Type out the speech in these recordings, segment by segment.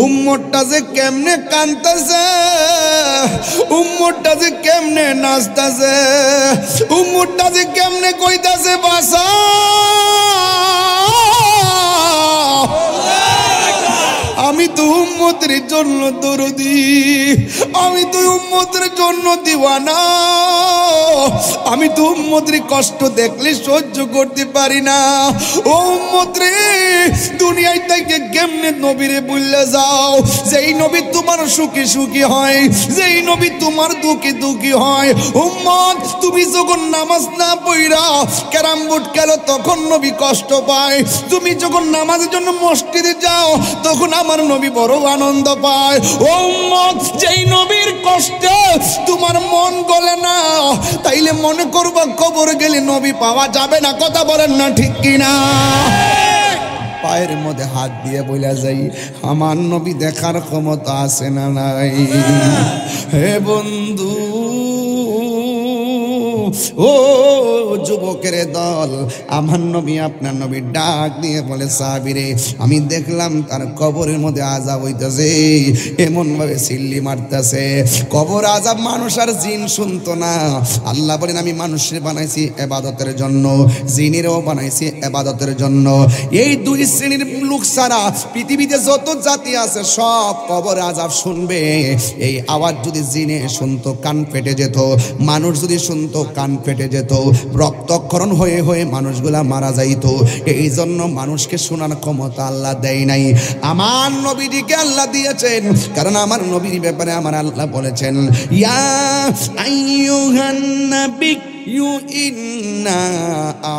উম্মতটা যে কেমনে কাঁদতেছে, উম্মতটা যে কেমনে নাচতেছে, উম্মতটা যে কেমনে কইতাছে বাসা। আমি তো উম্মতের জন্য দরদি, আমি তো উম্মতের জন্য দিওয়ানা, আমি তো উম্মতের কষ্ট দেখলে সহ্য করতে পারি না। ও উম্মত রে, দুনিয়ায় থেকে কেমনে নবীরে বললে যাও, যেই নবী তোমার সুখী সুখী হয়, যেই নবী তোমার দুঃখী দুঃখী হয়। উম্মত, তুমি যখন নামাজ না পড়া ক্যারাম বোর্ড খেলো তখন নবী কষ্ট পায়, তুমি যখন নামাজের জন্য মসজিদে যাও তখন আমার নবী বড় আনন্দ পায়। ও উম্মত, যেই নবীর কষ্টে তোমার মন গলে না, তাইলে মনে করবা কবর গেলে নবী পাওয়া যাবে না। কথা বলেন না ঠিক কিনা? পায়ের মধ্যে হাত দিয়ে বলা যাই, আমার নবী দেখার ক্ষমতা আছে না নাই? হে বন্ধু, ও যুবকের দল, আমার নবী আপনার নবী ডাক দিয়ে বলে, সাহাবীরে আমি দেখলাম তার কবরের মধ্যে আযাব হইতেছে, এমন ভাবে সিল্লি মারতেছে। কবর আযাব মানুষ আর জিন শুনতো না। আল্লাহ বলেন, আমি মানুষের বানাইছি ইবাদতের জন্য, জিনেরও বানাইছি ইবাদতের জন্য। এই দুই শ্রেণীর লোক ছাড়া পৃথিবীতে যত জাতি আছে সব কবর আযাব শুনবে। এই আওয়াজ যদি জিনে শুনতো কান ফেটে যেত, মানুষ যদি শুনতো কান ফেটে যেত, রক্তক্ষরণ হয়ে হয়ে মানুষগুলা মারা যাইত। এই জন্য মানুষকে শোনার ক্ষমতা আল্লাহ দেয় নাই, আমার নবীজিকে আল্লাহ দিয়েছেন। কারণ আমার নবীর ব্যাপারে আমার আল্লাহ বলেছেন, ইয়া আইয়ুহান নাবী ইন্না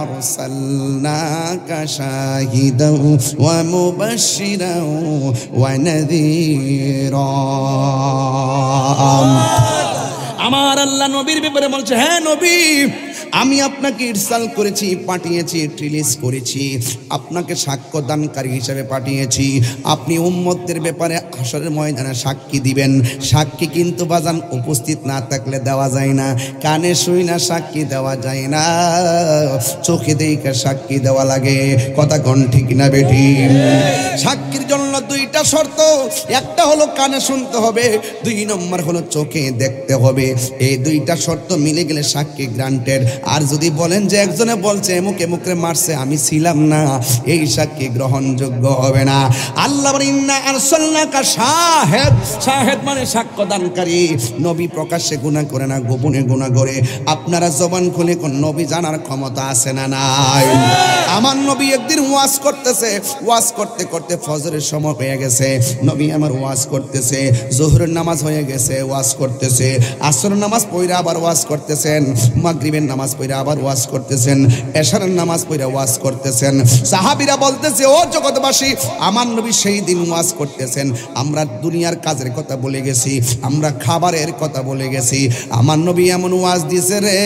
আরসালনাকা শাহিদাও ওয়া মুবাশশিরাও ওয়া নাযীরা। আমার আল্লাহ নবীর ব্যাপারে বলছে, হ্যাঁ নবী, আমি আপনাকে ইরসাল করেছি, পাঠিয়েছি, রিলিজ করেছি, আপনাকে সাক্ষ্য দানকারী হিসেবে পাঠিয়েছি। আপনি উম্মতের ব্যাপারে হাসরের ময়দানে সাক্ষী দিবেন। সাক্ষী কিন্তু বাজান উপস্থিত না থাকলে দেওয়া যায় না, কানে শুই না সাক্ষী দেওয়া যায় না, চোখে দেখে সাক্ষী দেওয়া লাগে। কথা কোন ঠিক না বেটি? সাক্ষীর জন্য দুইটা শর্ত, একটা হলো কানে শুনতে হবে, 2 নম্বর হলো চোখে দেখতে হবে। এই দুইটা শর্ত মিলে গেলে সাক্ষী গ্রান্টেড। আর যদি বলেন যে একজনে বলছে মুখে মুখে মারছে, আমি ছিলাম না, এই সাক্ষী গ্রহণযোগ্য হবে না। আল্লাহ বলেন, ইন্না আরসালনাকা শাহিদ, শাহিদ মানে সাক্ষ্যদানকারী। নবী প্রকাশ্যে গুনাহ করে না, গোপনে গুনাহ করে। আপনারা জবান খুলে কোন নবী জানার ক্ষমতা আছে না নাই? আমার নবী একদিন ওয়াজ করতেছে, ওয়াজ করতে করতে ফজরের সময় হয়ে গেছে, নবী আমার ওয়াজ করতেছে, জোহরের নামাজ হয়ে গেছে, ওয়াজ করতেছে, আসরের নামাজ পড়ে আবার ওয়াজ করতেছেন, মাগরিবের নামাজ পড়ে আবার ওয়াজ করতেছেন, এশারের নামাজ পড়ে ওয়াজ করতেছেন। সাহাবীরা বলতেছে, ও জগৎবাসী, আমার নবী সেই দিন ওয়াজ করতেছেন, আমরা দুনিয়ার কাজের কথা বলে গেছি, আমরা খাবারের কথা বলে গেছি, আমার নবী এমন ওয়াজ দিছে রে,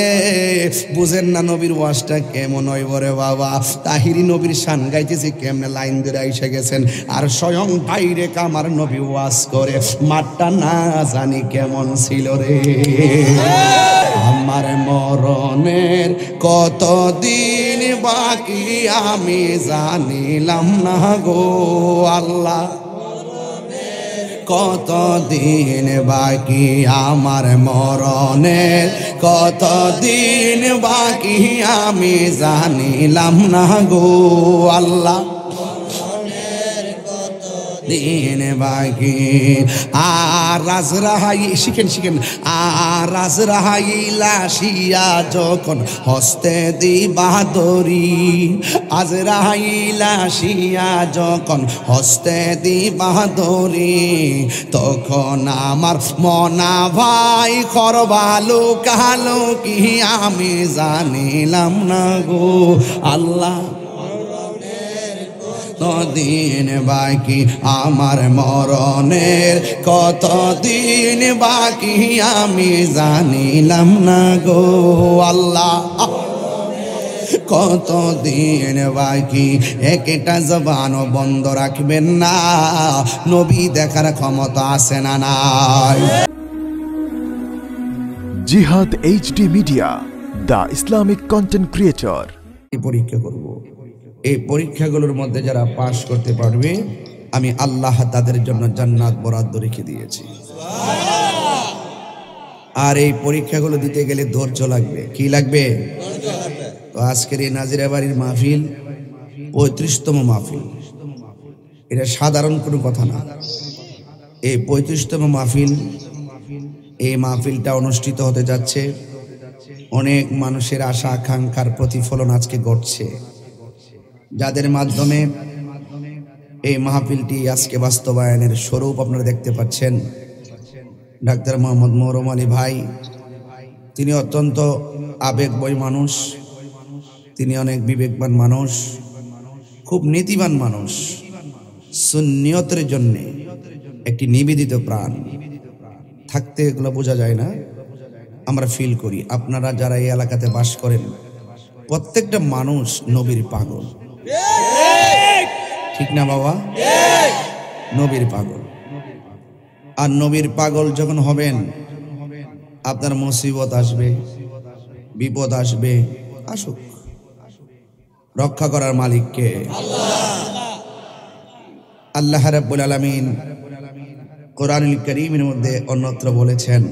বুঝেন না নবীর ওয়াজটা কেমন হইব রে বাবা। তাহিরি নবীর শান গাইতেছি, কেমনে লাইন ধরে এসে গেছেন, আর স্বয়ং বাইরে আমার নবী ওয়াজ করে, মাঠটা না জানি কেমন ছিল রে। আমার মরণের কতদিন বাকি আমি জানিলাম না গো আল্লাহ, কতদিন বাকি আমার মরণের, কতদিন বাকি আমি জানিলাম না গো আল্লাহ, দিন বাকি। আর রাজরাহাই শিখেন শিখেন, আর রাজরাহাইলা শিয়া যখন হস্তে দিবা দড়ি, আজরাইলা শিয়া যখন হস্তে দিবা দড়ি, তখন আমার মনা ভাই করবালো কালো কি আমি জানিলাম না গো আল্লাহ, কতদিন বাকি আমার মরণের, কতদিন বাকি আমি জানিলাম না গো আল্লাহ, কতদিন বাকি। একটা জবানও বন্ধ রাখবেন না, নবী দেখার ক্ষমতা আছে না নাই? জিহাদ HD media, the Islamic content creator. পরীক্ষা করব, এই পরীক্ষাগুলোর মধ্যে যারা পাশ করতে পারবে আমি আল্লাহ তাদের জন্য জান্নাত বরাদ্দ রেখে দিয়েছি। আর এই পরীক্ষাগুলো দিতে গেলে ধৈর্য লাগবে। কি লাগবে? তো আজকের এই নাজিরা বাড়ির মাহফিল 35তম মাহফিল। এটা সাধারণ কোনো কথা না। এই 35তম মাহফিল, এই মাহফিলটা অনুষ্ঠিত হতে যাচ্ছে। অনেক মানুষের আশা আকাঙ্ক্ষার প্রতিফলন আজকে ঘটছে, যাদের মাধ্যমে এই মাহফিলটি আজকে বাস্তবায়নের স্বরূপ আপনারা দেখতে পাচ্ছেন। ডাক্তার মোহাম্মদ মোহরম আলী ভাই, তিনি অত্যন্ত আবেগময় মানুষ, তিনি অনেক বিবেকবান মানুষ, খুব নীতিবান মানুষ, সুন্নিয়তের জন্য একটি নিবেদিত প্রাণ। থাকতে এগুলো বোঝা যায় না, আমরা ফিল করি। আপনারা যারা এই এলাকাতে বাস করেন, প্রত্যেকটা মানুষ নবীর পাগল, ঠিক না বাবা? নবীর পাগল। আর নবীর পাগল যখন হবেন, আপনার মুসিবত আসবে, বিপদ আসবে, আসুক। রক্ষা করার মালিক কে? আল্লাহ রাব্বুল আলামিন কোরআনুল কারীমের মধ্যে অন্যত্র বলেছেন,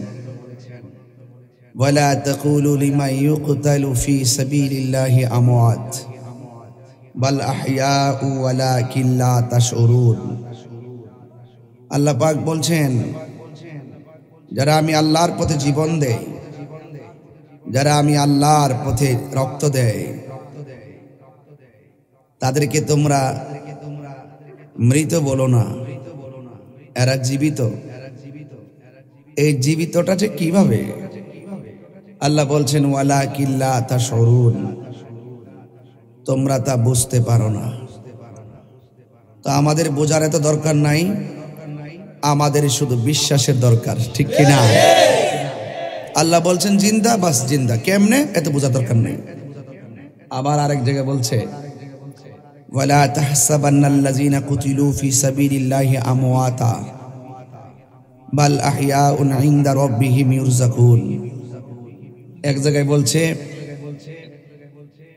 ওয়ালা তাকুলু লিমান ইউকতালু ফি সাবিলিল্লাহি আমওয়াত বাল আহইয়াউ ওয়ালাকিন লা তাশউরুন। আল্লাহ পাক বলছেন, যারা আমি আল্লাহর পথে জীবন দেয়, যারা আমি আল্লাহর পথে রক্ত দেয়, তাদেরকে তোমরা মৃত বলো না, এরা জীবিত। এই জীবিতটা যে কিভাবে? আল্লাহ বলছেন, ওয়ালাকিন লা তাশউরুন, তোমরা তা বুঝতে পারো না। তো আমাদের বোঝার এত দরকার নাই, আমাদের শুধু বিশ্বাসের দরকার, ঠিক কিনা? আল্লাহ বলছেন জিন্দা, বাস জিন্দা। কেমনে? এত বোঝার দরকার নেই। আবার আরেক জায়গায় বলছে, ওয়ালা তাহসাবান্নাল্লাযীনা কুতিলু ফি সাবিলিল্লাহি আমওয়াতা বাল আহইয়াউন ইনদা রাব্বিহিম ইউরযাকুন। এক জায়গায় বলছে,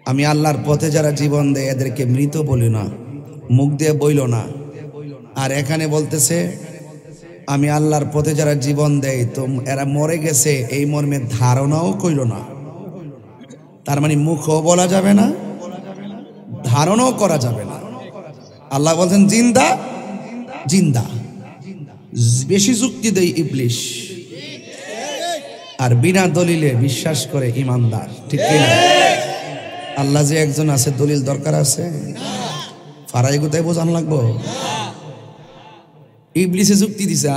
আমি আল্লাহর পথে যারা জীবন দেয় এদেরকে মৃত বলি না, মুখ দিয়ে বইল না। আর এখানে বলতেছে, আমি আল্লাহর পথে যারা জীবন দেয় তো এরা মরে গেছে, এই মর্মে ধারণাও কইল না। তার মানে মুখও বলা যাবে না, ধারণাও করা যাবে না। আল্লাহ বলছেন জিন্দা, জিন্দা। বেশি যুক্তি দেয় ইবলিশ, আর বিনা দলিলে বিশ্বাস করে ইমানদার, ঠিক কিনা? আল্লাহ যে একজন আছে, দলিল দরকার আছে? ফারাই কোথায় বোঝান লাগবো? ইবলিশে যুক্তি দিছে,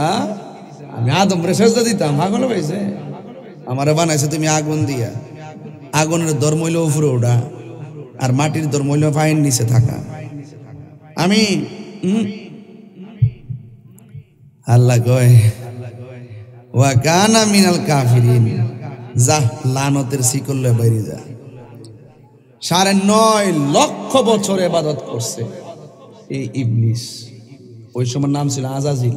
আমি আদম রে সেজদা দিতাম, আগুন পাইছে, আমারে বানাইছে তুমি আগুন দিয়া। আগুনের ধর্ম হইল উপরে ওঠা, আর মাটির ধর্ম হইল পায়ের নিচে থাকা। আমি আল্লাহ কয়, ওয়া কানা মিনাল কাফিরিন, যা লানতের শিকলে বাইরে যা। 9.5 লক্ষ বছর ইবাদত করছে এই ইবলিস। ওই সময় নাম ছিল আজাজিল,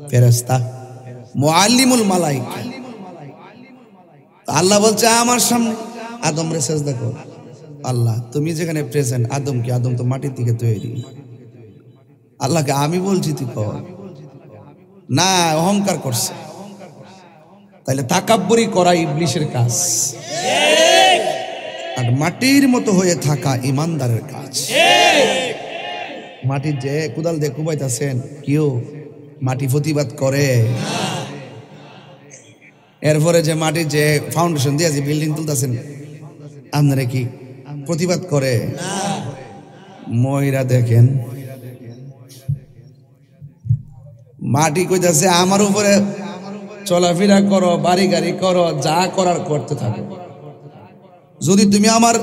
ফেরেশতা, মুআল্লিমুল মালায়েকা। আল্লাহ বলছে আমার সামনে আদম রে সেজদা কর। আল্লাহ তুমি যেখানে প্রেজেন্ট, আদম কি? আদম তো মাটির থেকে তৈরি। আল্লাহকে আমি বলছি তুই কর না, অহংকার করছে। তাহলে তাকাব্বুরি করা ইবলিশের কাজ, আর মাটির মতো হয়ে থাকা ইমানদারের কাজ। মাটির যে কুদাল দিয়ে কুবাইতেছেন, কেউ মাটি প্রতিবাদ করে? এরপরে যে মাটির যে ফাউন্ডেশন দিয়ে যে বিল্ডিং তুলতেছেন, আপনারা কি প্রতিবাদ করে? ময়রা দেখেন, মাটি কইতাছে আমার উপরে চলাফেরা করো, বাড়ি গাড়ি করো, যা করার করতে থাকো। যদি তুমি আমার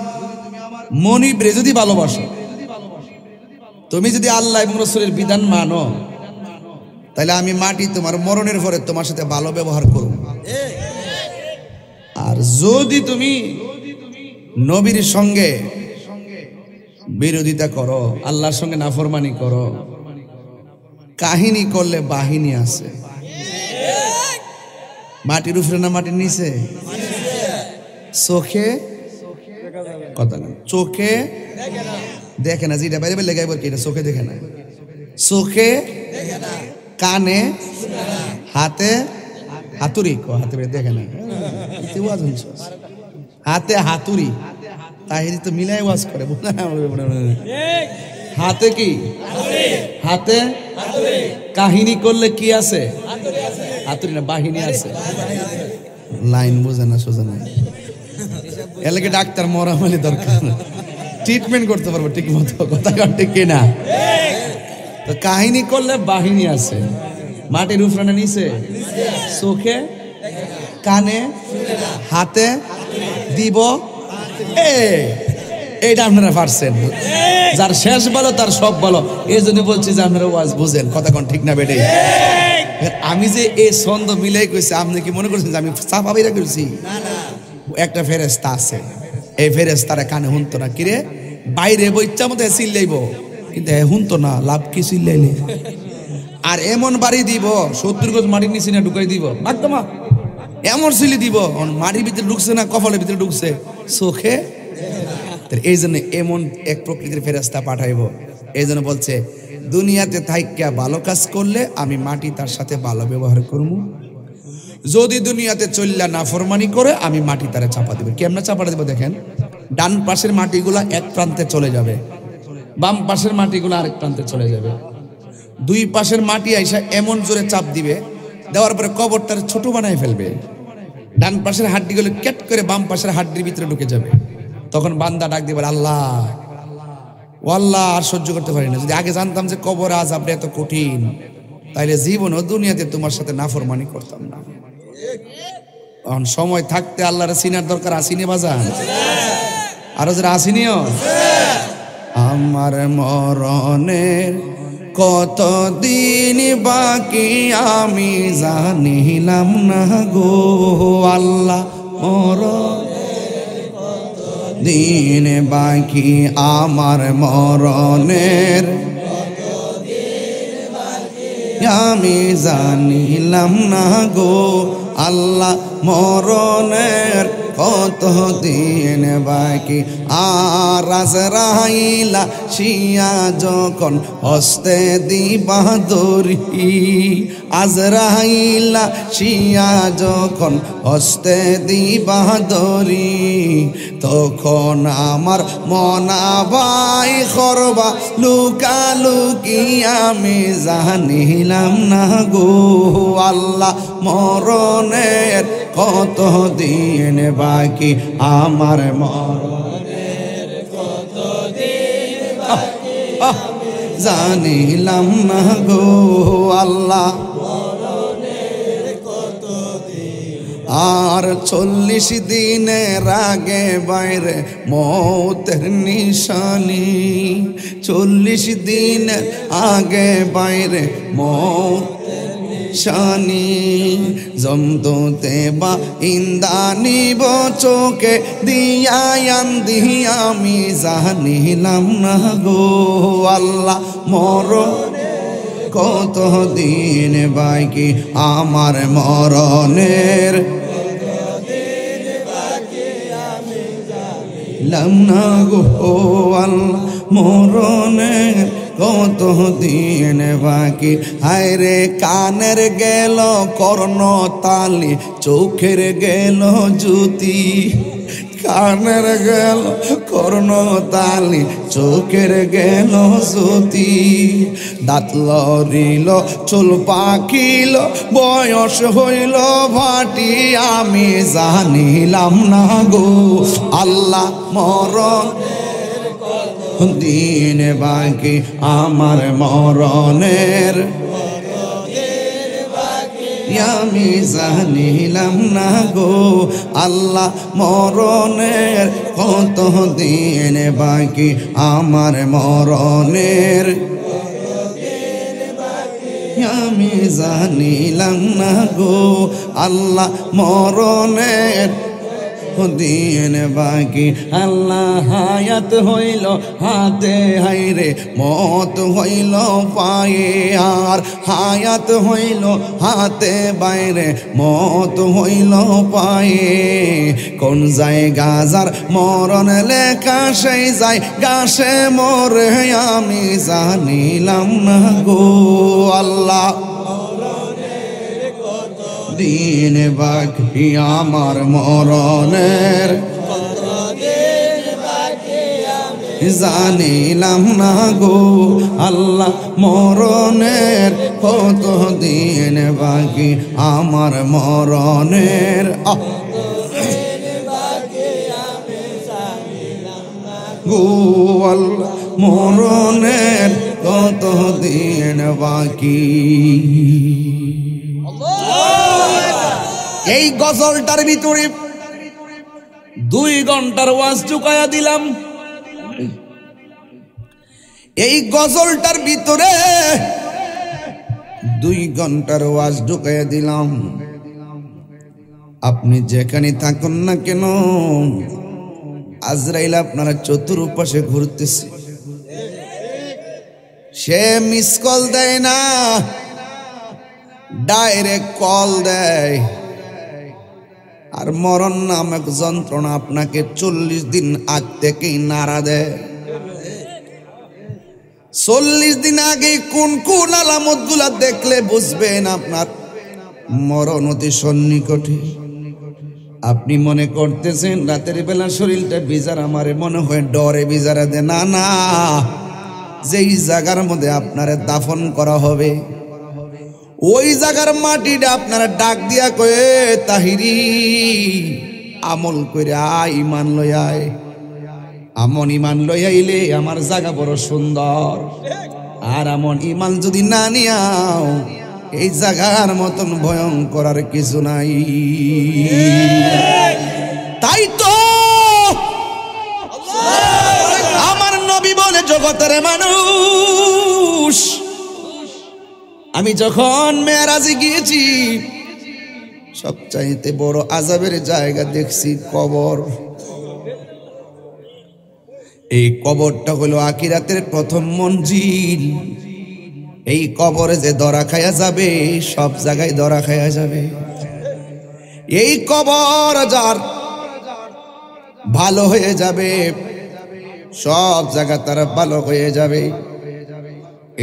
মনিবরে যদি ভালোবাসো, তুমি যদি আল্লাহ এবং রাসূলের বিধান মানো, তাহলে আমি মাটি তোমার মরণের পরে তোমার সাথে ভালো ব্যবহার করব। আর যদি তুমি নবীর সঙ্গে বিরোধিতা করো, আল্লাহর সঙ্গে নাফরমানি করো, কাহিনী করলে বাহিনী আছে। মাটির উপরে না মাটির নিচে? চোখে কথা না, চোখে দেখে না, যেটা বাইরে বাইরে লাগাইবার কি, এটা চোখে দেখে না। চোখে কানে হাতে হাতুড়ি হাতে দেখে না হাতে হাতুড়ি তাহিরি তো মিলাই ওয়াজ করে হাতে কি হাতে কাহিনী করলে কি আছে হাতুড়ি না বাহিনী আছে লাইন বোঝে না সোজা নাই এলাকে ডাক্তার মরামালি দরকার ট্রিটমেন্ট করতে পারবো ঠিক মতো কথা ঠিক কিনা তো কাহিনী করলে বাহিনী আছে মাটির উফরানে নিচে চোখে কানে হাতে দিব এইটা আপনারা পারছেন যার শেষ বলো তার সব বলো এই জন্য বলছি যে আপনারা ওয়াজ বুঝেন কথা কোন ঠিক না বেটে আমি যে এই ছন্দ মিলাই কইছি আপনি কি মনে করছেন যে আমি চাপাবিরা করছি একটা ফেরেশতা আছে এই ফেরেশতারে কানে শুনতো না কিরে বাইরে বইচ্ছা মতো চিল্লাইব কিন্তু শুনতো না লাভ কি চিল্লাইলে আর এমন বাড়ি দিব 70 গজ মাটির নিচে না ঢুকাই দিব একদম এমন চিলি দিব মাটির ভিতরে ঢুকছে না কপালের ভিতরে ঢুকছে চোখে এই জন্য এমন এক প্রকৃতির ফেরেশতা পাঠাইব এই জন্য বলছে দুনিয়াতে থাইকা ভালো কাজ করলে আমি মাটি তার সাথে ভালো ব্যবহার করবো যদি দুনিয়াতে চললা নাফরমানি করে আমি মাটি তারে চাপা দেব কেমনে চাপা দেব দেখেন ডান পাশের মাটিগুলা এক প্রান্তে চলে যাবে বাম পাশের মাটিগুলো আরেক প্রান্তে চলে যাবে দুই পাশের মাটি আইসা এমন জোরে চাপ দিবে দেওয়ার পরে কবরটার ছোট বানায় ফেলবে ডান পাশের হাড্ডিগুলো কেট করে বাম পাশের হাড্ডির ভিতরে ঢুকে যাবে তখন বান্দা ডাক দিবে আল্লাহ ও আল্লাহ আর সহ্য করতে পারি না যদি আগে জানতাম যে কবর আযাবটা এত কঠিন তাইলে জীবনও দুনিয়াতে তোমার সাথে নাফরমানি করতাম না এখন সময় থাকতে আল্লাহর চিনার দরকার আসিনি বাজান আরো যারা আসিনিও আমার মরণের কতদিন বাকি আমি জানিলাম না গো আল্লাহ মরণের কতদিন বাকি আমার মরণের আমি জানিলাম না গো আল্লাহ মরণের কতদিন বাকি আর আজরাইলা শিয়া যখন হস্তে দিবা দরি আজরাইলা শিয়া যখন হস্তে দিবা দরি তখন আমার মনাবাই করবা লুকালুকি আমি জানিলাম না গো আল্লাহ মরণের কতদিন বাকি আমার মরণের কতদিন বাকি জানিলাম না গো আল্লাহ মরণের কতদিন আর 40 দিনের আগে বাইরে মৌতের নিশানি 40 দিনের আগে বাইরে মৌতের শানি জমদুতে বা ইন্দানি চোখে দিয়ায়ান দিয়া আমি জানিলাম না গো আল্লাহ মরণের কতদিন বাকি আমার মরণের কতদিন বাকি আমি জানিলাম না গো আল্লাহ মরণের কতদিন বাকি হায়রে কানের গেল কর্ণ তালি চোখের গেল জ্যোতি কানের গেল কর্ণ তালি চোখের গেল জ্যোতি দাঁত লড়িল চুল পাকিল বয়স হইল ভাটি আমি জানিলাম না গো আল্লাহ মরণ দিন বাকি আমার মরণের আমি জানিলাম না গো আল্লাহ মরণের কত দিন বাকি আমার মরণের আমি জানিলাম না গো আল্লাহ মরণের দিন বাকি। আল্লাহ হায়াত হইল হাতে, হাইরে মত হইল পায়ে, আর হায়াত হইল হাতে বাইরে মত হইল পায়ে। কোন জায়গা যার মরণ লেখা সেই যায় গাছে মরে আমি জানিলাম না গো আল্লাহ। দিন বাকি আমার মরণের জানিলাম না গো আল্লাহ, মরণের কত দিন বাকি আমার মরণের। গো আল্লাহ মরণের কত দিন বাকি। এই গজলটার ভিতরে 2 ঘন্টার ওয়াজ ঢুকায়া দিলাম। এই গজলটার ভিতরে 2 ঘন্টার ওয়াজ ঢুকায়া দিলাম। আপনি যেখানে থাকুন না কেন, আজরাইল আপনারা চতুর্পাশে ঘুরতেছে। সে মিস কল দেয় না, ডাইরেক্ট কল দেয়। আর মরণ নামক যন্ত্রণা আপনাকে 40 দিন আগ থেকেই নাড়া দেয়। 40 দিন আগে কোন কোন আলামত গুলা দেখলে বুঝবেন আপনার মরণ অতি সন্নিকটে। আপনি মনে করতেছেন রাতের বেলা শরীরটা বিজার, আমারে মনে হয় ডরে বিজারা দে। না না, যেই জায়গার মধ্যে আপনারে দাফন করা হবে ওই জায়গার মাটিটা আপনারা ডাক দিয়া কয়ে, তাহিরি আমল করে আয়, ইমান লই আয়। আমন ইমান লই আইলে আমার জায়গা বড় সুন্দর, আর আমন ইমান যদি না নিয়াও এই জায়গার মতন ভয়ঙ্কর আর কিছু নাই। তাই তো আমার নবী বলে, জগতের মানুষ, আমি যখন মেরাজে গিয়েছি সবচাইতে বড় আযাবের জায়গা দেখছি কবর। এই কবরটা হলো আখিরাতের প্রথম মঞ্জিল। এই কবরে যে ধরা খায়া যাবে, সব জায়গায় ধরা খায়া যাবে। এই কবর যার ভালো হয়ে যাবে, সব জায়গা তারা ভালো হয়ে যাবে।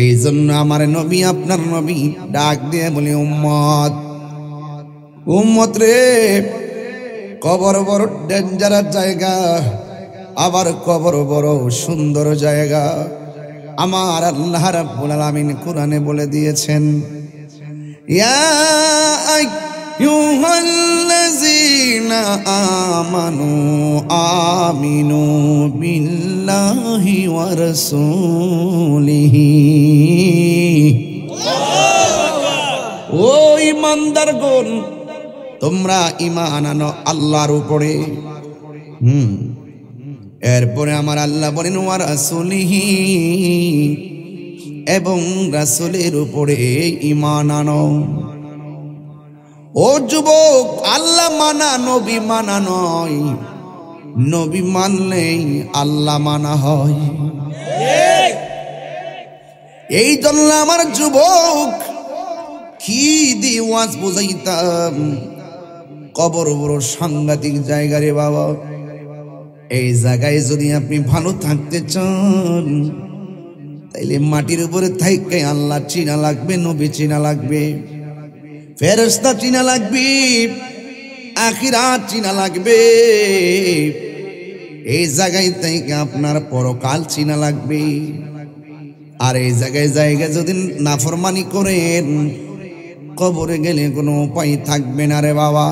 এই জন্য আমার নবী, আপনার নবী ডাক দিয়ে বলি, উম্মত উম্মত রে, কবর বড় ডেঞ্জারাস জায়গা, আবার কবর বড় সুন্দর জায়গা। আমার আল্লাহ রাব্বুল আলামিন কোরআনে বলে দিয়েছেন, ইয়া আইয়ুহাল্লাযীনা আমানু আমিনু বিল্লাহি ওয়া রাসূলিহি। ও ঈমানদারগণ, তোমরা ঈমান আনো আল্লাহর উপরে। এরপরে আমার আল্লাহ বলেন ওয়া রাসূলিহি, এবং রাসূলের উপরে ঈমান আনো। ও যুবক, আল্লাহ মানা নবী মানা নয়, নবী মানলেই আল্লাহ মানা হয়। এই জন্য আমার যুবক কি দিয়ে ওয়াজ বুঝাইতাম, কবর বড় সাংঘাতিক জায়গা রে বাবা। এই জায়গায় যদি আপনি ভালো থাকতে চান, তাইলে মাটির উপরে থাইকে আল্লাহ চিনা লাগবে, নবী চিনা লাগবে, ফেরেশতা চিনা লাগবে, আখিরাত চিনা লাগবে। এই জায়গায় থেকে আপনার পরকাল চিনা লাগবে। আর এই জায়গায় যদি নাফরমানি করেন, কবরে গেলে কোনো উপায় থাকবে না রে বাবা।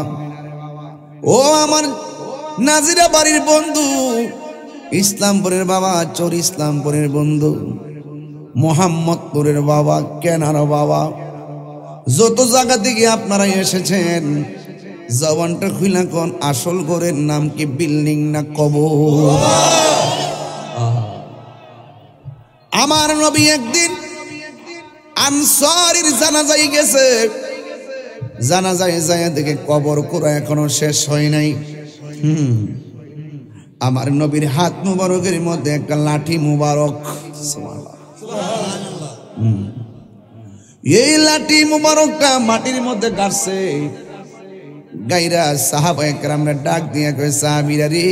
ও আমার নাজিরা বাড়ির বন্ধু, ইসলামপুরের বাবা, চোর ইসলামপুরের বন্ধু, মোহাম্মদপুরের বাবা, কেনার বাবা, যত জায়গা থেকে আপনারা এসেছেন, জবানটা খুইলা কোন আসল ঘরের নাম কি বিল্ডিং না কবর? আমার নবী একদিন আনসারীর জানাজায় গেছে, জানাজায় যায় দেখে কবর করা এখনো শেষ হয় নাই। আমার নবীর হাত মুবারকের মধ্যে একটা লাঠি মুবারক, এই লাঠি মুবারকটা মাটির মধ্যে গাড়ছে। গাইরা সাহাবায়ে কেরামরা ডাক দিয়ে কয়, সাহাবীরা রে,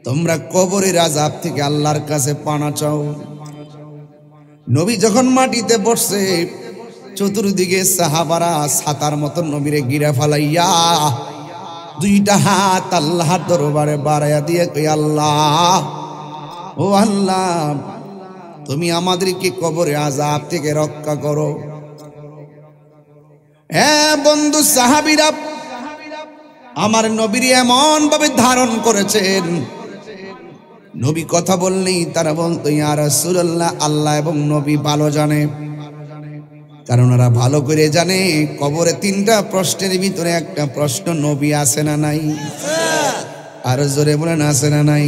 তোমরা কবরের আযাব থেকে আল্লাহর কাছে পানা চাও। নবী যখন মাটিতে বসছে, চতুর্দিকে সাহাবারা ছাতার মতন নবীরে গিরা ফালাইয়া দুইটা হাত আল্লাহর দরবারে বাড়াইয়া দিয়ে কই, আল্লাহ, ও আল্লাহ, তুমি আমাদেরকে কবরে আযাব থেকে রক্ষা করো। হ্যাঁ বন্ধু সাহাবীরা আমার নবীর এমন ভাবে ধারণ করেছেন, নবী কথা বললেই তারা বলতো, ইয়া রাসূলুল্লাহ, আল্লাহ এবং নবী ভালো জানে। কারণ ওরা ভালো করে জানে কবরে তিনটা প্রশ্নের ভিতরে একটা প্রশ্ন নবী আছে না নাই? আর জোরে বলেন, আছে না নাই?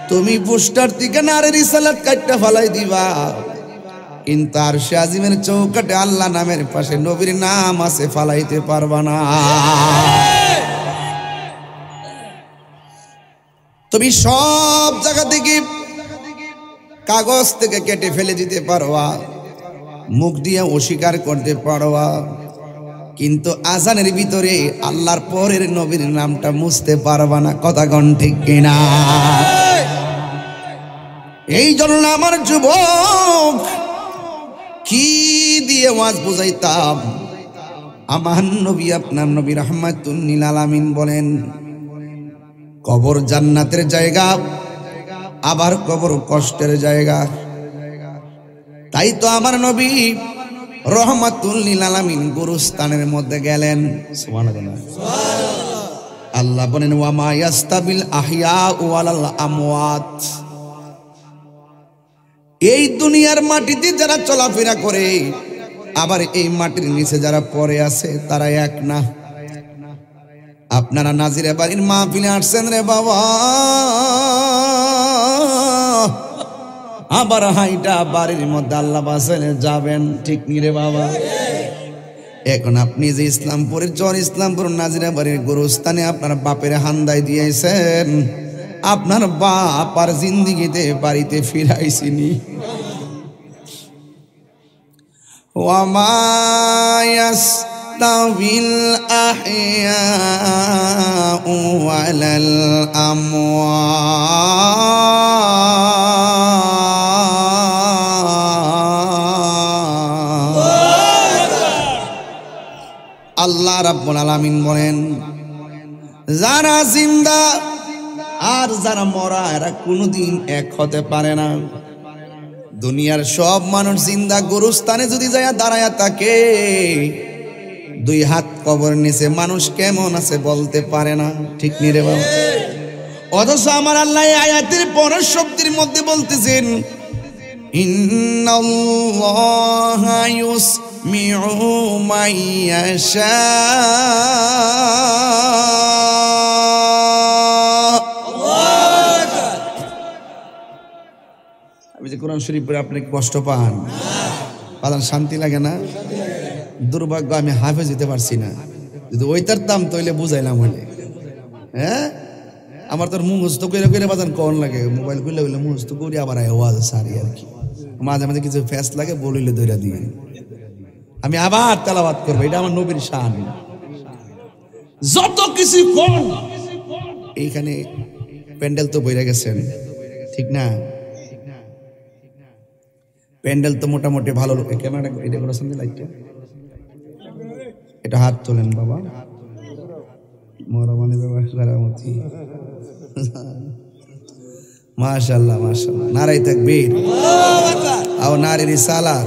তুমি পোস্টার থেকে নারী রিসালাত কাটটা ফালাই দিবা, কিন্তু আরশে আজিমের চৌকাটে আল্লাহ নামের পাশে নবীর নাম আছে, ফালাইতে পারবা না। তুমি সব জায়গা থেকে কাগজ থেকে কেটে ফেলে দিতে পারবা, মুখ দিয়ে অস্বীকার করতে পারবা, কিন্তু আজানের ভিতরে আল্লাহর পরের নবীর নামটা মুছতে পারবা না। কথা কোন ঠিক কিনা? এই জন্য আমার যুবক, কি দিয়ে ওয়াজ বুঝাইতাম? আমার নবী, আপনার নবী রাহমাতুল লিল আলামিন বলেন, কবর জান্নাতের জায়গা, আবার কবর কষ্টের জায়গা। তাই তো আমার নবী রহমাতুল লিল আলামিন গুরুস্থানের মধ্যে গেলেন। সুবহানাল্লাহ। আল্লাহ বলেন, ওয়া মা ইয়াস্তাবিল আহইয়া ওয়ালাল আমওয়াত। এই দুনিয়ার মাটিতে যারা চলাফেরা করে, আবার এই মাটির নিচে যারা পড়ে আছে, তারা এক না। আপনারা নাজিরে বাড়ির মাহফিলে আসছেন রে বাবা, আবার হাইটা বাড়ির মধ্যে আল্লাহ বাসেন যাবেন, ঠিক নি রে বাবা? এখন আপনি যে ইসলামপুরের চর ইসলামপুর নাজিরা বাড়ির গুরুস্থানে আপনার বাপের হান্দাই দিয়েছেন, আপনার বাপ আর জিন্দিগিতে বাড়িতে ফিরাইছিনি। ওয়ামা ইয়াস্তাবিল আহইয়াউ ওয়ালাল আমওয়াত। আল্লাহ রাব্বুল আলামিন বলেন, যারা জিন্দা আর যারা মরা, এরা কোনোদিন এক হতে পারে না। দুনিয়ার সব মানুষ জিন্দা গুরুস্থানে যদি যায় দাঁড়ায়া থাকে, দুই হাত কবর নিচে মানুষ কেমন আছে বলতে পারে না, ঠিক নি রে বাবা? অথচ আমার আল্লাহ আয়াতের পরের শব্দের মধ্যে বলতেছেন, ইন্নাল্লাহা ইউসমিউ মান ইয়াশা। আমি যে কোরআন শরীফ পড়ে আপনি কষ্ট পান, পালান, শান্তি লাগে না? দুর্ভাগ্য আমি হাফেজ দিতে পারছি না। যদি ওইটারতাম তৈলে বুঝাইলাম হলে। হ্যাঁ, আমার তোর মুখস্থ করে করে বাজান কন লাগে, মোবাইল করলে হইলে মুখস্থ করি, আবার আওয়াজ সারি আর কি, মাঝে মাঝে কিছু ফ্যাস লাগে, বলিলে দইরা দিয়ে আমি আবার তেলাওয়াত করবো। এটা আমার নবীর শান। যত কিছু কোন এইখানে প্যান্ডেল তো বইরা গেছেন, ঠিক না? প্যান্ডেল তো মোটামুটি ভালো লোক। ক্যামেরা এটা করেছেন, লাইটটা এটা হাত তোলেন বাবা, মরামানি বাবামতি। মাশাআল্লাহ মাশাআল্লাহ, নারে তাকবীর, আও নারে রিসালাত,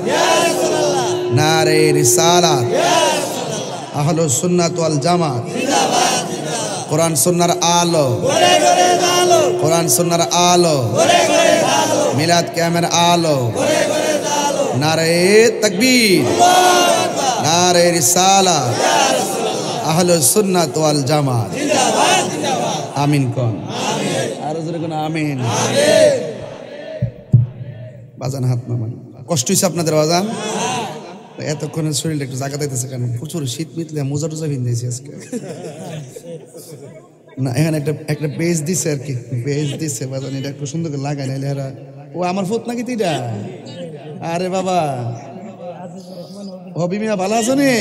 নারে রিসালাত, আহলুস সুন্নাত ওয়াল জামাত, কোরআন সুন্নাহর আলো, কোরআন সুন্নাহর আলো, মিলাদ কিয়ামের আলো, নারে তাকবীর, নারে রিসালাত, আহলুস সুন্নাত ওয়াল জামাত। আমিন কোন, আর জোরে কোন আমিন। বাজান হাত নামান। কষ্ট হইছে আপনাদের বাজান? এতক্ষণে শরীরটা একটু জায়গা দিতেছে কেন? প্রচুর শীত মিটলে মোজা টোজা ভিন্দেছি আজকে। না এখানে একটা বেজ দিছে আর কি, বেজ দিছে বাজান, এটা একটু সুন্দর করে লাগাই নাইলে এরা ও আমার ফুট নাকি তিটা। আরে বাবা হবি মিয়া ভালো আছো নি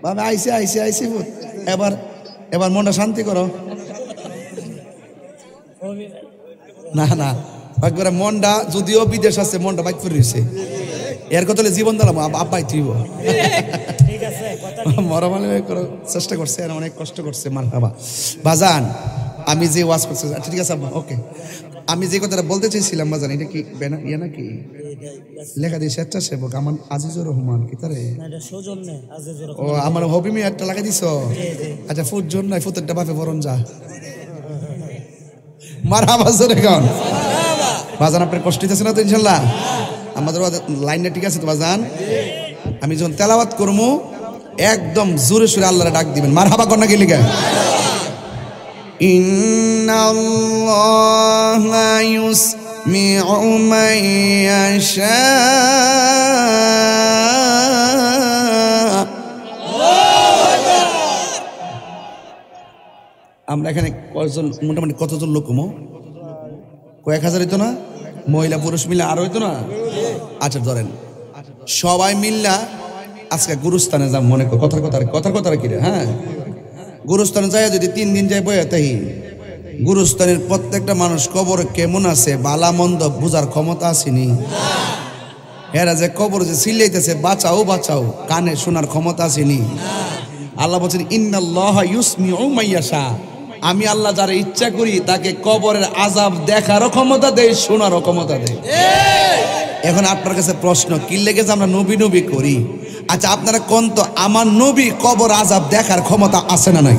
বাবা? আইসি আইসি আইসি ফুট। এবার এবার মনটা শান্তি করো। না না একবারে মনটা যদিও বিদেশ আছে মনটা বাইক করে রয়েছে এর কথা জীবন দিলাম আব্বাই তুইব মরামালি করার চেষ্টা করছে আর অনেক কষ্ট করছে। মার বাবা বাজান আমি যে ওয়াজ করছি আচ্ছা ঠিক আছে আব্বা ওকে। আমি যে কথাটা বলতে চাইছিলাম বাজান, এটা কি ইয়ে নাকি লেখা দিয়ে স্বেচ্ছাসেবক আমার আজিজুর রহমান কি তারে? ও আমার হবি মেয়ে একটা লাগাই দিছ। আচ্ছা ফুট জোর নাই, ফুটেরটা বাপে বরণ যা মার আওয়াজ জোরে গান। বাজান আপনার কষ্ট হইতেছে না তো ইনশাল্লাহ? আমাদের লাইনটা ঠিক আছে তো বাজান? আমি যখন তেলাওয়াত করবো একদম জোরে সুরে আল্লাহরে ডাক দিবেন। মারহাবা কর না কি লিখা? ইন্নাল্লাহা ইউসমিউ মান ইয়াশা। আমরা এখানে কয়জন মোটামুটি কতজন লোক কমো? কয়েক হাজার হইতো না? মহিলা পুরুষ মিলে আর হইতো না? আচ্ছা ধরেন সবাই মিল্লা আজকে গুরুস্থানে যা মনে কর কথার কথা কি রে? হ্যাঁ গুরুস্থানে যায় যদি 3 দিন যায় বইয়া তাই গুরুস্থানের প্রত্যেকটা মানুষ কবরে কেমন আছে বালা মন্দ বুঝার ক্ষমতা আসেনি। এরা যে কবর যে চিল্লাইতেছে বাঁচাও বাঁচাও কানে শোনার ক্ষমতা আসেনি। আল্লাহ বলছেন ইন্নাল্লাহা ইউসমিউ মান ইয়াশা, আমি আল্লাহ যারা ইচ্ছা করি তাকে কবরের আযাব দেখারও ক্ষমতা দেয়, শোনারও ক্ষমতা দেয়। এখন আপনার কাছে প্রশ্ন কি লেগেছে আমরা নবী নবী করি? আচ্ছা আপনারা কোন তো আমার নবী কবর আযাব দেখার ক্ষমতা আছে না নাই?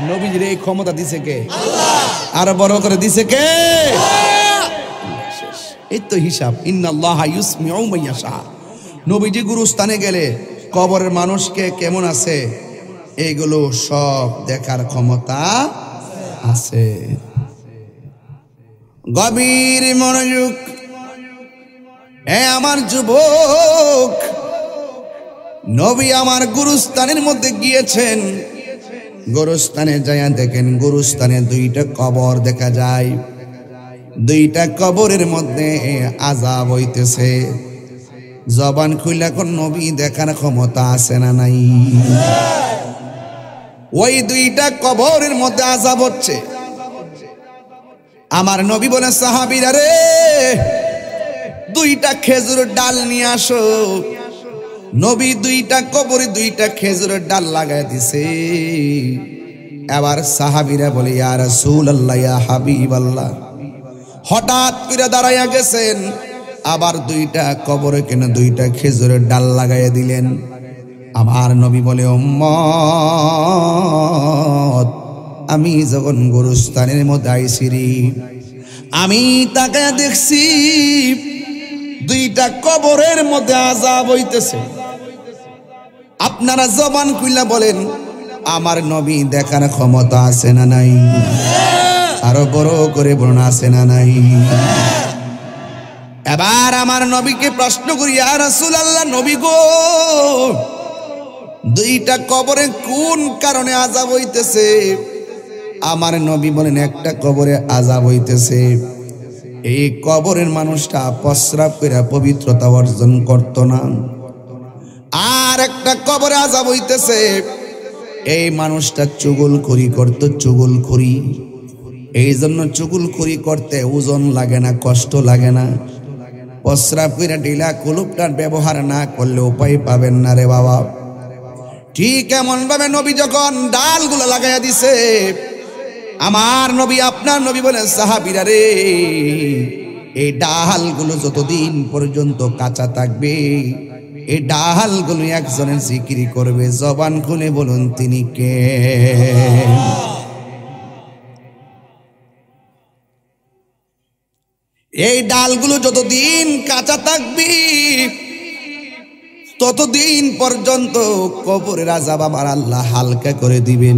নবীজির এই ক্ষমতা দিছে কে? আল্লাহ। আরো বড় করে দিছে কে? এই তো হিসাব। ইন্নাল্লাহা ইউসমিউ মান ইয়াশা। নবীজি গুরুস্থানে গেলে কবরের মানুষকে কেমন আছে এইগুলো সব দেখার ক্ষমতা আছে। গভীর মনোযোগ আমার যুবক, নবী আমার গুরুস্থানের মধ্যে গিয়েছেন। গুরুস্থানে যাইয়া দেখেন গুরুস্থানে 2টা কবর দেখা যায়। 2টা কবরের মধ্যে আযাব হইতেছে। জবান খুইলা কোন নবী দেখার ক্ষমতা আছে না নাই? ওই 2টা কবরের মধ্যে আযাব হচ্ছে। আমার নবী বলে সাহাবীরা রে 2টা খেজুরের ডাল নিয়ে আসো। নবী 2টা কবরে 2টা খেজুরের ডাল লাগাই দিছে। এবার সাহাবীরা বলে ইয়া রাসূলুল্লাহ ইয়া হাবিবাল্লাহ। হঠাৎ করে দাঁড়াইয়া গেছেন, আবার 2টা কবরে কেন 2টা খেজুরের ডাল লাগাইয়া দিলেন। আমার নবী বলে উম্মত আমি যখন গুরুস্থানের মধ্যে আইছি রে, আমি তাকায়া দেখছি 2টা কবরের মধ্যে আযাব হইতেছে। আপনারা জবান খুইলা বলেন আমার নবী দেখার ক্ষমতা আছে না নাই? আরো বড় করে বলুন আছে না নাই? এবার আমার নবীকে প্রশ্ন করি ইয়া রাসূলুল্লাহ নবী গো 2টা কবরে কোন কারণে আযাব হইতেছে? আমার নবী বলেন একটা কবরে আযাব হইতেছে এই কবরের মানুষটা প্রস্রাব করে পবিত্রতা অর্জন করত না। আর একটা কবরে আযাব হইতেছে এই মানুষটা চুগলখড়ি করত, চুগলখড়ি। এই জন্য চুগলখড়ি করতে ওজন লাগে না, কষ্ট লাগে না। প্রস্রাব করে ঢিলা কুলুপটার ব্যবহার না করলে উপায় পাবেন না রে বাবা। ঠিক এমন ভাবে নবী যখন ডালগুলো লাগাইয়া দিছে, আমার নবী আপনার নবী বলেন সাহাবীরা রে এই ডালগুলো যতদিন পর্যন্ত কাঁচা থাকবে এই ডালগুলো একজনের জিকির করবে। জবান খুলে বলুন তিনি কে? এই ডালগুলো যতদিন কাঁচা থাকবে ততদিন পর্যন্ত কবরের আযাব আমার আল্লাহ হালকা করে দিবেন।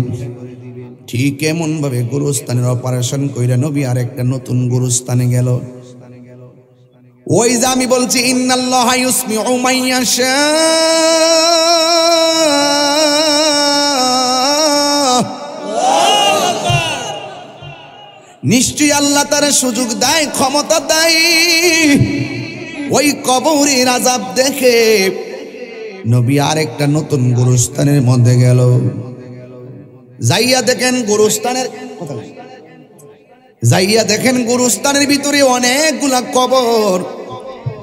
ঠিক এমন ভাবে গুরুস্থানের অপারেশন কইরা নবী আর একটা নতুন গুরুস্থানে গেল। ওই যে আমি বলছি ইন্নাল্লাহা ইউসমিউ মাইয়াশা, নিশ্চয়ই আল্লাহ তার সুযোগ দেয়, ক্ষমতা দেয়। ওই কবরের আযাব দেখে নবী আরেকটা নতুন গোরস্থানের মধ্যে গেল। যাইয়া দেখেন গোরস্থানের কথা, যাইয়া দেখেন গোরস্থানের ভিতরে অনেকগুলা কবর।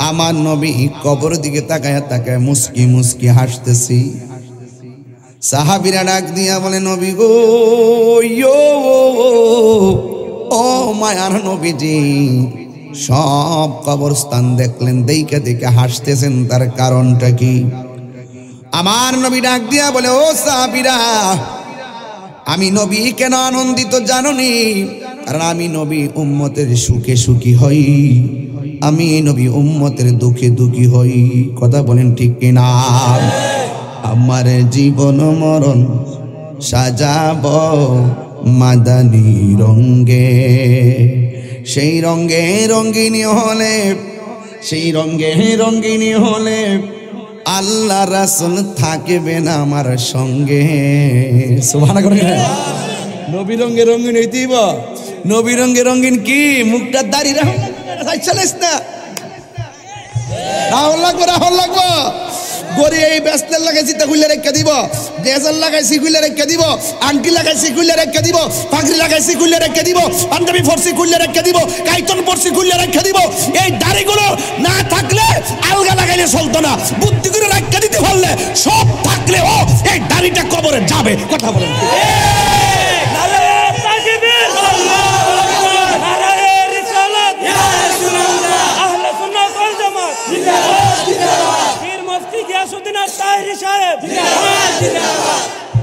আমার নবী কবর দিকে তাকায় তাকায় মুস্কি মুস্কি হাসতেছি। সাহাবীরা ডাক দিয়া বলে, নবী গো, ও মায়ার নবীজি, সব কবরস্থান দেখলেন, দেখে দেখে হাসতেছেন, তার কারণটা কি? আমার নবী ডাক দিয়া বলে, ও সাহাবীরা, আমি নবী কেন আনন্দিত জানোনি? কারণ আমি নবী উম্মতের সুখে সুখী হই, আমি নবী উম্মতের দুঃখে দুঃখী হই। কথা বলেন ঠিক কিনা? আমার জীবন মরণ সাজাব মাদানী রঙ্গে, সেই রঙ্গে রঙ্গিনী হলে, সেই রঙ্গে রঙ্গিনী হলে আল্লাহ রাসূল থাকবেন আমার সঙ্গে। সুবহানাল্লাহ। নবী রঙ্গে রঙ্গিন হইতেইব। নবী রঙ্গে রঙ্গিন কি? মুখটা দাড়ি রাখছিস না? রাহুল লাগবো, রাহুল লাগবো। গড়ি এই ব্যস্তের লাগাইছি তা খুলে রেখে দিব, ডেজার লাগাইছি খুলে রেখে দিব, আংটি লাগাইছি খুলে রেখে দিব, পাগড়ি লাগাইছি খুলে রেখে দিব, পাঞ্জাবি পরছি খুলে রেখে দিব, কাইতন পরছি খুলে রেখে দিব। এই দাড়িগুলো না থাকলে আলগা লাগাইলে চলতো না, বুদ্ধি করে রেখে দিতে পারলে সব থাকলেও এই দাড়িটা কবরে যাবে। কথা বলেন।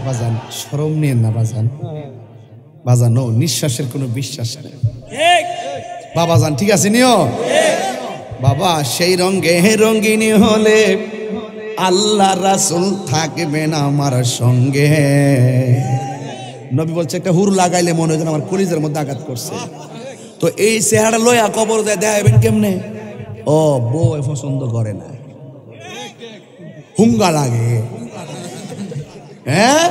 বাজান শরম নিয়েন না বাজান, বাজানো নিঃশ্বাসের কোনো বিশ্বাস নেই বাবাজান, ঠিক আছে নিও বাবা। সেই রঙ্গে রঙ্গিনী হলে আল্লাহ রাসূল থাকবেন আমার সঙ্গে। নবী বলছে, একটা হুর লাগাইলে মনে হয় আমার কলিজার মধ্যে আঘাত করছে। তো এই চেহারা লয়া কবর দেয় দেখাবেন কেমনে? ও বউ পছন্দ করে না, হুঙ্গা লাগে, হ্যাঁ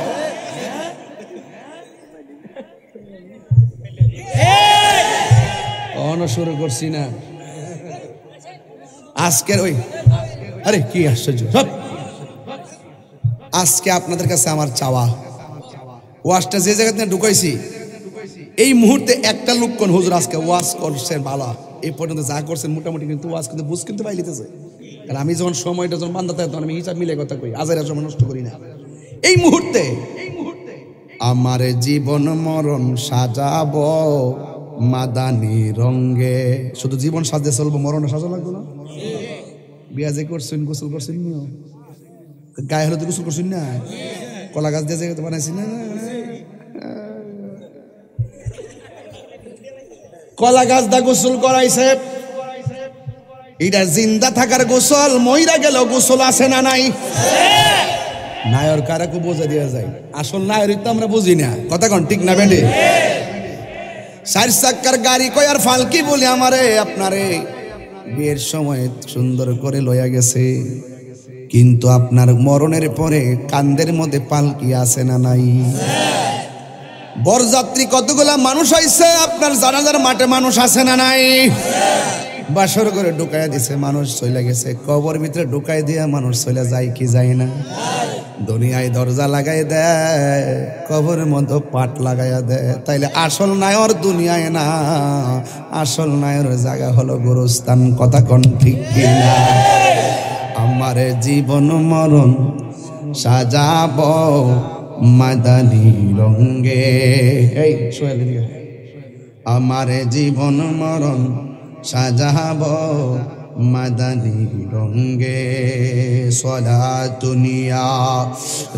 শুরু করছি না আজকের ওই, আরে কি আশ্চর্য। আজকে আপনাদের কাছে আমার চাওয়া, ওয়াজটা যে জায়গাতে ঢুকাইছি এই মুহূর্তে একটা লোক কোন হুজুর আজকে ওয়াজ করছেন ভালো, এই পর্যন্ত যা করছেন মোটামুটি, কিন্তু ওয়াজ কিন্তু বুঝ কিন্তু পাই লিতেছে। কারণ আমি যখন সময়টা যখন বান্ধাতে তখন আমি হিসাব মিলে কথা কই, আজের সময় নষ্ট করি না। এই মুহূর্তে আমার জীবন মরণ সাজাবো মাদানী রঙ্গে। শুধু জীবন সাজে চলবো, মরণে সাজা লাগবে না? বিয়া যে করছেন, গোসল করছেন, গায়ে হলুদ গোসল করছেন না, কলা গাছ দিয়ে জায়গাতে বানাইছি না, কলা গাছ দা গোসল করাইছে। এটা জিন্দা থাকার গোসল, মইরা গেল গোসল আছে না নাই? নায়র কারাকে বোঝা দেওয়া যায়, আসল নায়র তো আমরা বুঝি না। কথা কন ঠিক না বেন্ডি? চার চাক্কার গাড়ি কয় আর ফালকি বলি আমারে আপনারে বিয়ের সময় সুন্দর করে লইয়া গেছে, কিন্তু আপনার মরণের পরে কান্দের মধ্যে পালকি আছে না নাই? বরযাত্রী কতগুলা মানুষ হইছে, আপনার জানাজার মাঠে মানুষ আছে না নাই? বাসর করে ঢুকাইয়া দিছে, মানুষ চলে গেছে। কবর ভিতরে ঢুকাই দিয়া মানুষ চলে যায় কি যায় না? দুনিয়ায় দরজা লাগাই দেয়, কবরের মধ্যে পাট লাগাইয়া দেয়। তাইলে আসল নায়র দুনিয়ায় না, আসল নায়র জায়গা হলো গোরস্থান। কথা কোন ঠিক কিনা? আমার জীবন মরণ সাজাব মাদানী রঙ্গে। এই আমার জীবন মরণ সাজাব মাদানী রঙ্গে। সলাতুনিয়া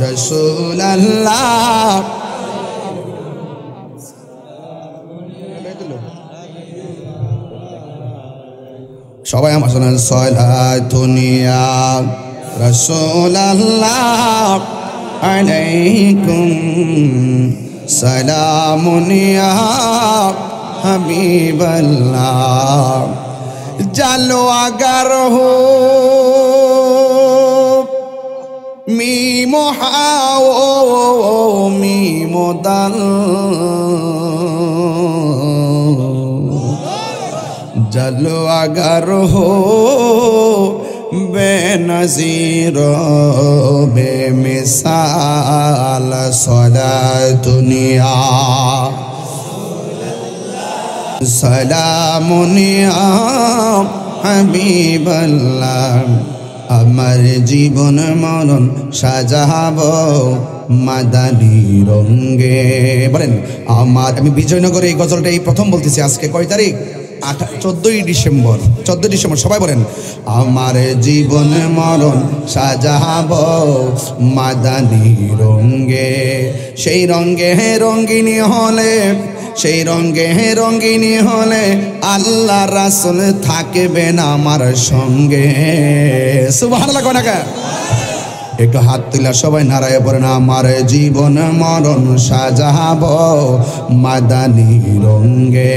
রাসূলুল্লাহ, সবাই আমার শোনেন। সলাতুনিয়া রাসূলুল্লাহ আলাইকুম সালামুন ইয়া হাবিবাল্লাহ। জালো আগার হো মিমো হাও মিমো দাল জালো আগার হো বেনজির বেমিসাল সদা দুনিয়া সালামুনিয়া হাবিবাল্লাহ আমার জীবন মরণ সাজাবো মাদানী রঙ্গে। বলেন আমার, আমি বিজয়নগরে এই গজলটা এই প্রথম বলতেছি। আজকে কয় তারিখ? 14ই ডিসেম্বর। 14 ডিসেম্বর সবাই বলেন আমার জীবন মরণ সাজাবো মাদানী রঙ্গে। সেই রঙ্গে রঙ্গিনী হলে, সেই রঙ্গে রঙ্গিনী হলে আল্লাহ রাসূল থাকবেন আমার সঙ্গে। সুবহানাল্লাহ কোন না? একটু হাত তুলে সবাই নারায়ে পড়েন আমার জীবন মরণ সাজাবো মাদানী রঙ্গে।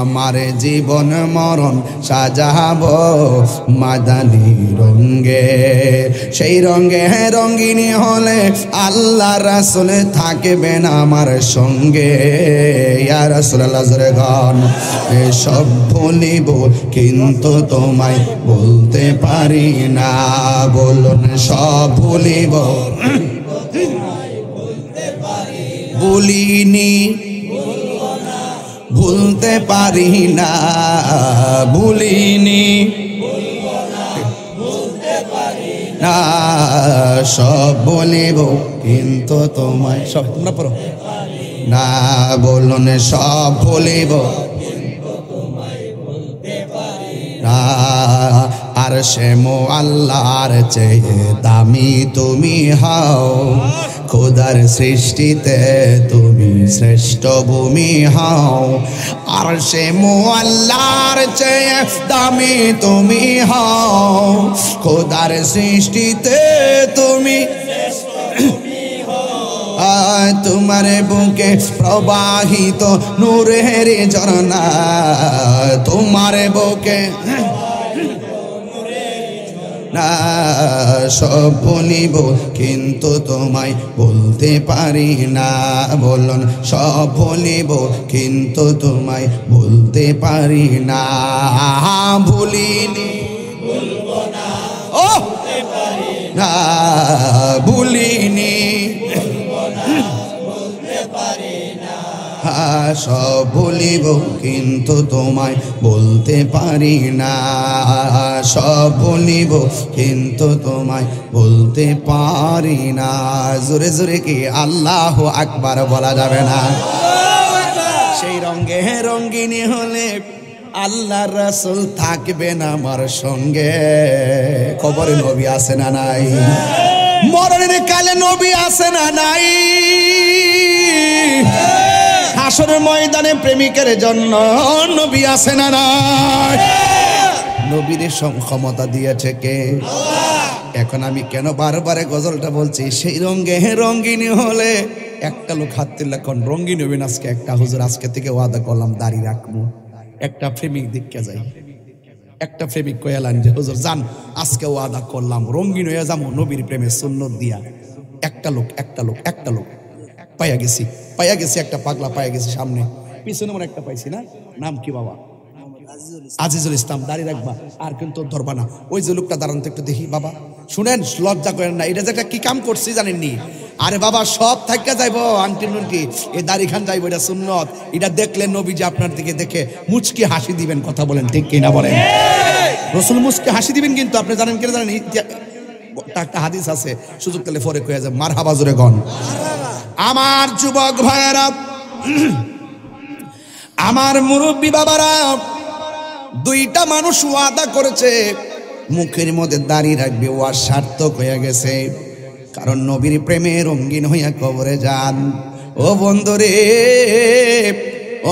আমার জীবন মরণ সাজাবো মাদানী রঙ্গে। সেই রঙ্গে রঙ্গিনী হলে আল্লাহ রাসূল থাকবেন আমার সঙ্গে। ইয়া রাসূলুল্লাহ জোরে গান। সব ভুলিব কিন্তু তোমায় বলতে পারি না। বলুন সব ভুলিব ভুলিনি, ভুলতে পারি না, ভুলিনি না। সব বলিব কিন্তু তোমায়, সব তোমরা পড়ো না। বলুন সব ভুলিব না। আর সে আল্লাহর চেয়ে দামি তুমি হও, খোদার সৃষ্টিতে তুমি শ্রেষ্ঠ ভূমি হও। আর সে আল্লাহর চেয়ে দামি তুমি হও, খোদার সৃষ্টিতে তুমি তোমার বুকে প্রবাহিত নূরের ঝরনা। তোমার বুকে না সব বলিব কিন্তু তোমায় বলতে পারি না। বলুন সব বলিব কিন্তু তোমায় বলতে পারি না। ভুলিনি, ভুলবো না, ও না ভুলিনি, সব ভুলিব কিন্তু তোমায় বলতে পারি না। সব ভুলিব কিন্তু তোমায় বলতে পারি না। জোরে জোরে কি আল্লাহু আকবার বলা যাবে না? সেই রঙ্গে রঙ্গিনী হলে আল্লাহ রাসূল থাকবেন আমার সঙ্গে। কবরে নবী আছে না নাই? মরণের কালে নবী আছে না নাই? হাসরের ময়দানে প্রেমিকের জন্য নবী আছে না নাই? নবীর ক্ষমতা দিয়েছে কে? এখন আমি কেন বারবার গজলটা বলছি? সেই রঙ্গে রঙ্গিনী হলে একটা লোক হাত তুললে কোন রঙ্গিনী হবেন আজকে? একটা হুজুর আজকে থেকে ওয়াদা করলাম দাড়ি রাখবো। একটা প্রেমিক দেখতে যাই, একটা প্রেমিক কইলাম যে হুজুর যান আজকে ওয়াদা করলাম রঙ্গিন হয়ে যাবো নবীর প্রেমে সুন্নত দিয়া। একটা লোক একটা লোক একটা লোক পাইয়া গেছি, পাইয়া গেছি একটা পাগলা পাইয়া গেছি সামনে। পিছনে মনে একটা পাইছি না, নাম কি বাবা? আজিজুল ইসলাম। দাড়ি রাখবা আর কিন্তু ধরবা না। ওই যে লোকটা দাঁড়ান তো একটু দেখি বাবা। শুনেন লজ্জা করেন না, এটা যে একটা কি কাম করছি জানেননি? আরে বাবা সব থাইকা যাইবো আন্টি নুনটি, এই দাড়ি খান যাইবো, এটা সুন্নত। এটা দেখলে নবী যে আপনার দিকে দেখে মুচকি হাসি দিবেন। কথা বলেন ঠিক কিনা বলেন? রাসূল মুচকি হাসি দিবেন। কিন্তু আপনি জানেন কি জানেন? একটা হাদিস আছে, সুযোগ পেলে পরে কয়ে যায় মারহাবা জোরে গন। আমার যুবক ভাইয়েরা, আমার মুরব্বী বাবারা, দুইটা মানুষ ওয়াদা করেছে মুখের মধ্যে দাড়ি রাখবে, ওয়ার সার্থক হয়ে গেছে। কারণ নবীর প্রেমে রঙিন হইয়া কবরে যান। ও বন্ধুরে,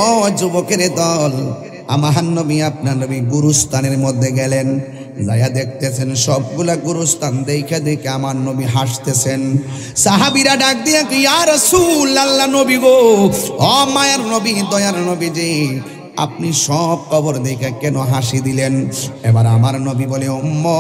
ও যুবকের দল, আমার নবী আপনার নবী গুরুস্থানের মধ্যে গেলেন, যাইয়া দেখতেছেন সবগুলা গুরুস্থান দেখে দেখে আমার নবী হাসতেছেন। সাহাবীরা ডাক দিয়া ইয়া রাসূলুল্লাহ, নবী গো, ও মায়ের নবী, দয়ার নবীজি, আপনি সব কবর দেখে কেন হাসি দিলেন? এবার আমার নবী বলে, উম্মত,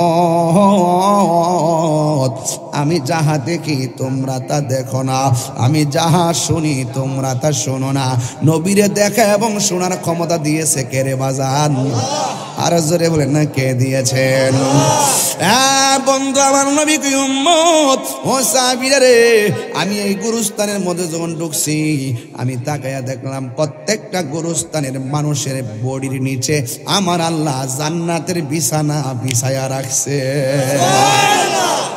আমি যাহা দেখি তোমরা তা দেখো না, আমি যাহা শুনি তোমরা তা শোনো না। নবীরে দেখা এবং শোনার ক্ষমতা দিয়েছে কে রে বাজান? আর জোরে বলেন না, কে দিয়েছেন? হ্যাঁ বন্ধু, আমার নবী কি উম্মত ও সাহাবীরা রে, আমি এই গুরুস্থানের মধ্যে যখন ঢুকছি, আমি তাকায়া দেখলাম প্রত্যেকটা গুরুস্থানের মানুষের বডির নিচে আমার আল্লাহ জান্নাতের বিছানা বিছায়া রাখছে।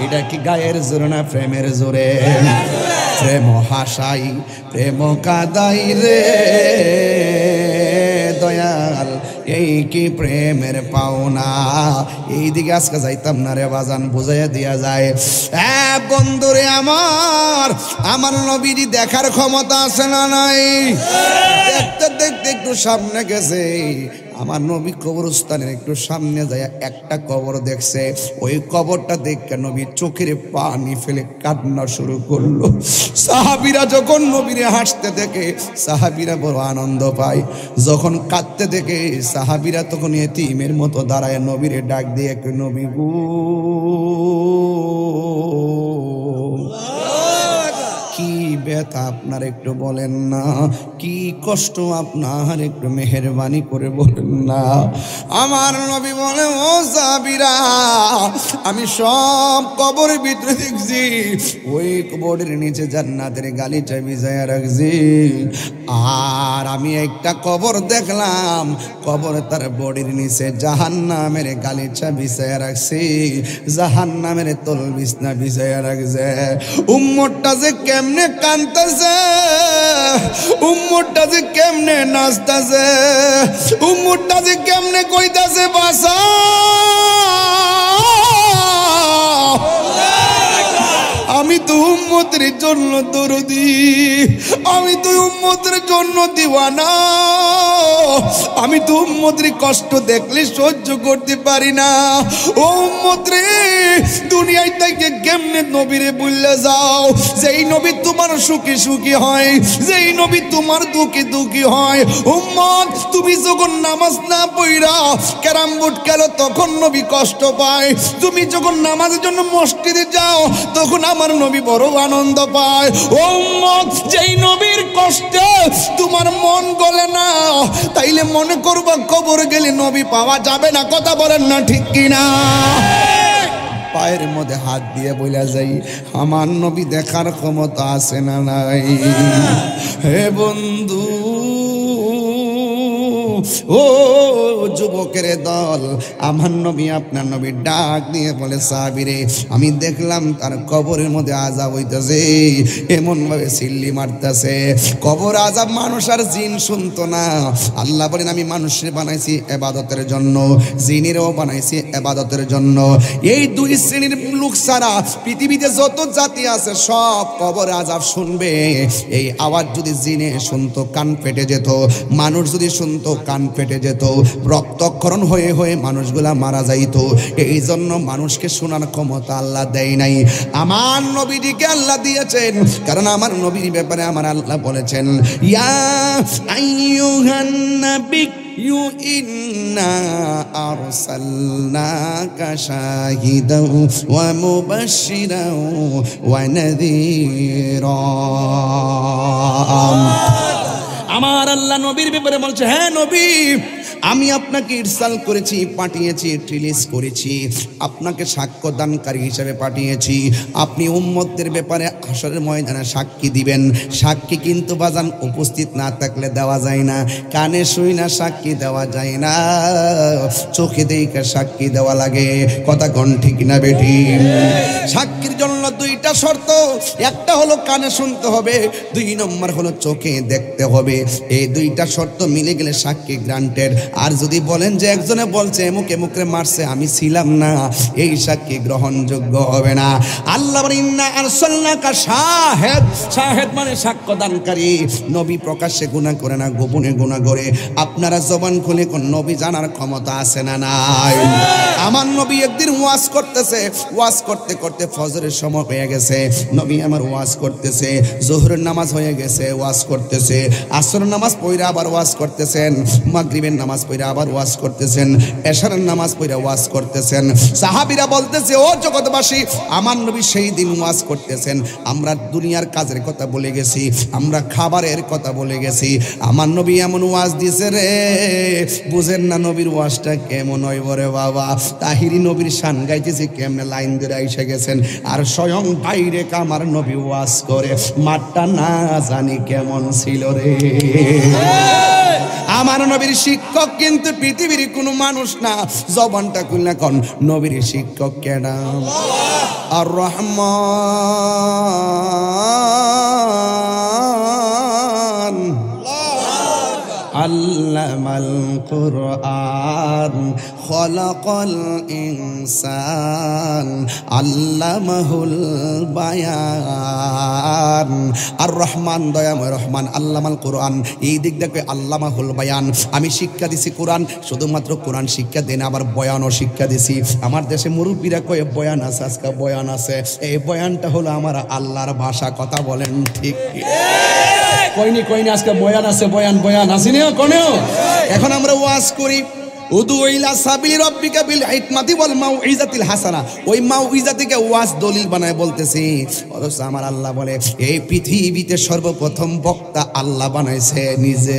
এটা কি গায়ের জোরে না প্রেমের জোরে? প্রেম হাসাই প্রেম কাদাই রে দয়াল, এই কি প্রেমের পাওনা? এই দিকে আজকে যাইতাম না রে বাজান, বুঝাইয়া দিয়া যায়। হ্যাঁ বন্ধুরে আমার নবীজি দেখার ক্ষমতা আছে না নাই? দেখতে দেখতে একটু সামনে গেছে, আমার নবী কবরস্থানের একটু সামনে যায় একটা কবর দেখছে। ওই কবরটা দেখে নবী চোখের পানি ফেলে কান্না শুরু করলো। সাহাবীরা যখন নবীরে হাসতে দেখে সাহাবীরা বড় আনন্দ পায়, যখন কাঁদতে দেখে সাহাবীরা তখন এতিমের মতো দাঁড়ায় নবীরে ডাক দিয়ে, নবী গো, কি ব্যথা আপনার একটু বলেন না, কি কষ্ট আপনার একটু মেহেরবানি করে বলেন না। আমার নবী বলে, ও সাহাবীরা, আমি সব কবরের ভিতরে দেখছি, ওই কবরের নিচে জান্নাতের গালিচা বিছায়া রাখছি। আর আমি একটা কবর দেখলাম, কবর তার বডির নিচে জাহান্নামের গালিচা বিছায়া রাখছি, জাহান্নামের তল বিছনা বিছায়া রাখছে। উম্মতটা যে কেমনে কানতেছে, উম্মতটা যে কেমনে নাচতেছে, উম্মতটা যে কেমনে কইতাছে বাসা। আমি তো উম্মতের জন্য দরদি, আমি তো উম্মতের জন্য দিওয়ানা, আমি তো উম্মতের কষ্ট দেখলে সহ্য করতে পারি না। ও উম্মত রে, দুনিয়ায় থেকে কেমনে নবীরে বললে যাও, যেই নবী তোমার সুখী সুখী হয়, যেই নবী তোমার দুঃখী দুঃখী হয়। উম্মত, তুমি যখন নামাজ না পড়া ক্যারাম বোর্ড খেলো তখন নবী কষ্ট পায়, তুমি যখন নামাজের জন্য মসজিদে যাও তখন আমার নবী বড় আনন্দ পায়। ও উম্মত, যেই নবীর কষ্টে তোমার মন গলে না, তাইলে মনে করবা কবর গেলে নবী পাওয়া যাবে না। কথা বলেন না ঠিক কিনা? পায়ের মধ্যে হাত দিয়ে বইলা যাই, আমার নবী দেখার ক্ষমতা আছে না নাই? হে বন্ধু, ও যুবকের দল, আমার নবী আপনার নবী ডাক দিয়ে বলে, সাহাবীরে, আমি দেখলাম তার কবরের মধ্যে আযাব হইতেছে, এমন ভাবে সিল্লি মারতেছে। কবর আযাব মানুষ আর জিন শুনতো না। আল্লাহ বলেন, আমি মানুষের বানাইছি ইবাদতের জন্য, জিনেরও বানাইছি ইবাদতের জন্য। এই দুই শ্রেণীর লোক ছাড়া পৃথিবীতে যত জাতি আছে সব কবর আযাব শুনবে। এই আওয়াজ যদি জিনে শুনতো কান ফেটে যেত, মানুষ যদি শুনতো কান ফেটে যেত, রক্তক্ষরণ হয়ে হয়ে মানুষগুলা মারা যাইত। এই জন্য মানুষকে শোনার ক্ষমতা আল্লাহ দেয় নাই, আমার নবীজিকে আল্লাহ দিয়েছেন। কারণ আমার নবীর ব্যাপারে আমার আল্লাহ বলেছেন, ইয়া আইয়ুহান নাবী ইন্না আরসালনাকা শাহিদাও ওয়া মুবাশশিরাও ওয়া নাযীরা। আমার আল্লাহ নবীর ব্যাপারে বলছে, হ্যাঁ নবী, আমি আপনাকে ইরসাল করেছি, পাঠিয়েছি, রিলিজ করেছি, আপনাকে সাক্ষ্য দানকারী হিসেবে পাঠিয়েছি। আপনি উম্মতদের ব্যাপারে হাসরের ময়দানে সাক্ষী দিবেন। সাক্ষী কিন্তু বাজান উপস্থিত না থাকলে দেওয়া যায় না, কানে শুই না সাক্ষী দেওয়া যায় না, চোখে দেখে সাক্ষী দেওয়া লাগে। কথা কোন ঠিক না বেটি? সাক্ষীর জন্য দুইটা শর্ত, একটা হলো কানে শুনতে হবে, 2 নম্বর হলো চোখে দেখতে হবে। এই দুইটা শর্ত মিলে গেলে সাক্ষী গ্রান্টেড। আর যদি বলেন যে একজনে বলছে এমুকে মুখে মারছে, আমি ছিলাম না, এই সাক্ষী গ্রহণযোগ্য হবে না। আল্লাহ বলেন ইন্না আরসালনাকা শাহিদ, শাহিদ মানে সাক্ষ্যদানকারী। নবী প্রকাশ্যে গুনাহ করে না, গোপনে গুনাহ করে। আপনারা জবান খুলে কোন নবী জানার ক্ষমতা আছে না নাই? আমার নবী একদিন ওয়াজ করতেছে, ওয়াজ করতে করতে ফজরের সময় হয়ে গেছে, নবী আমার ওয়াজ করতেছে, জোহরের নামাজ হয়ে গেছে, ওয়াজ করতেছে, আসরের নামাজ পড়ে আবার ওয়াজ করতেছেন, মাগরিবের নামাজ পড়ে আবার ওয়াজ করতেছেন, এশারের নামাজ পড়ে ওয়াজ করতেছেন। সাহাবীরা বলতেছে ও জগৎবাসী, আমার নবী সেই দিন ওয়াজ করতেছেন, আমরা দুনিয়ার কাজের কথা বলে গেছি, আমরা খাবারের কথা বলে গেছি, আমার নবী এমন ওয়াজ দিছে রে, বুঝেন না নবীর ওয়াজটা কেমন হয় বরে বাবা। তাহিরি নবীর শান গাইতেছি কেমনে লাইন ধরে এসে গেছেন, আর স্বয়ং বাইরে কামার নবী ওয়াজ করে, মাঠটা না জানি কেমন ছিল রে। আমার নবীর শিক্ষক কিন্তু পৃথিবীর কোনো মানুষ না। জবানটা খুলনা কোন নবীর শিক্ষক কেডা? আর রহমান আল্লামাল কুরআন খলাকাল ইনসান আল্লামাহুল বায়ান। আর রহমান দয়াময় রহমান, আল্লামাল কুরআন, এই দিক দেখবে আল্লামাহুল বায়ান। আমি শিক্ষা দিছি কোরআন, শুধুমাত্র কোরআন শিক্ষা দেন, আবার বয়ানও শিক্ষা দিছি। আমার দেশে মুরব্বীরা কয়ে বয়ান আছে, আজকে বয়ান আছে, এই বয়ানটা হলো আমার আল্লাহর ভাষা। কথা বলেন ঠিক? কইনি কইনি আজকে বয়ান আছে, বয়ান বয়ান আসেনি কোনেও। এখন আমরা ওয়াজ করি, উদু ইলা সাবিলি রাব্বিকা বিল হিকমাতি ওয়াল মাউইজাতিল হাসানা। ওই মাউইজাতিকে ওয়াজ দলিল বানায় বলতেছি, অথচ আমার আল্লাহ বলে এই পৃথিবীতে সর্বপ্রথম বক্তা আল্লাহ বানাইছে নিজে।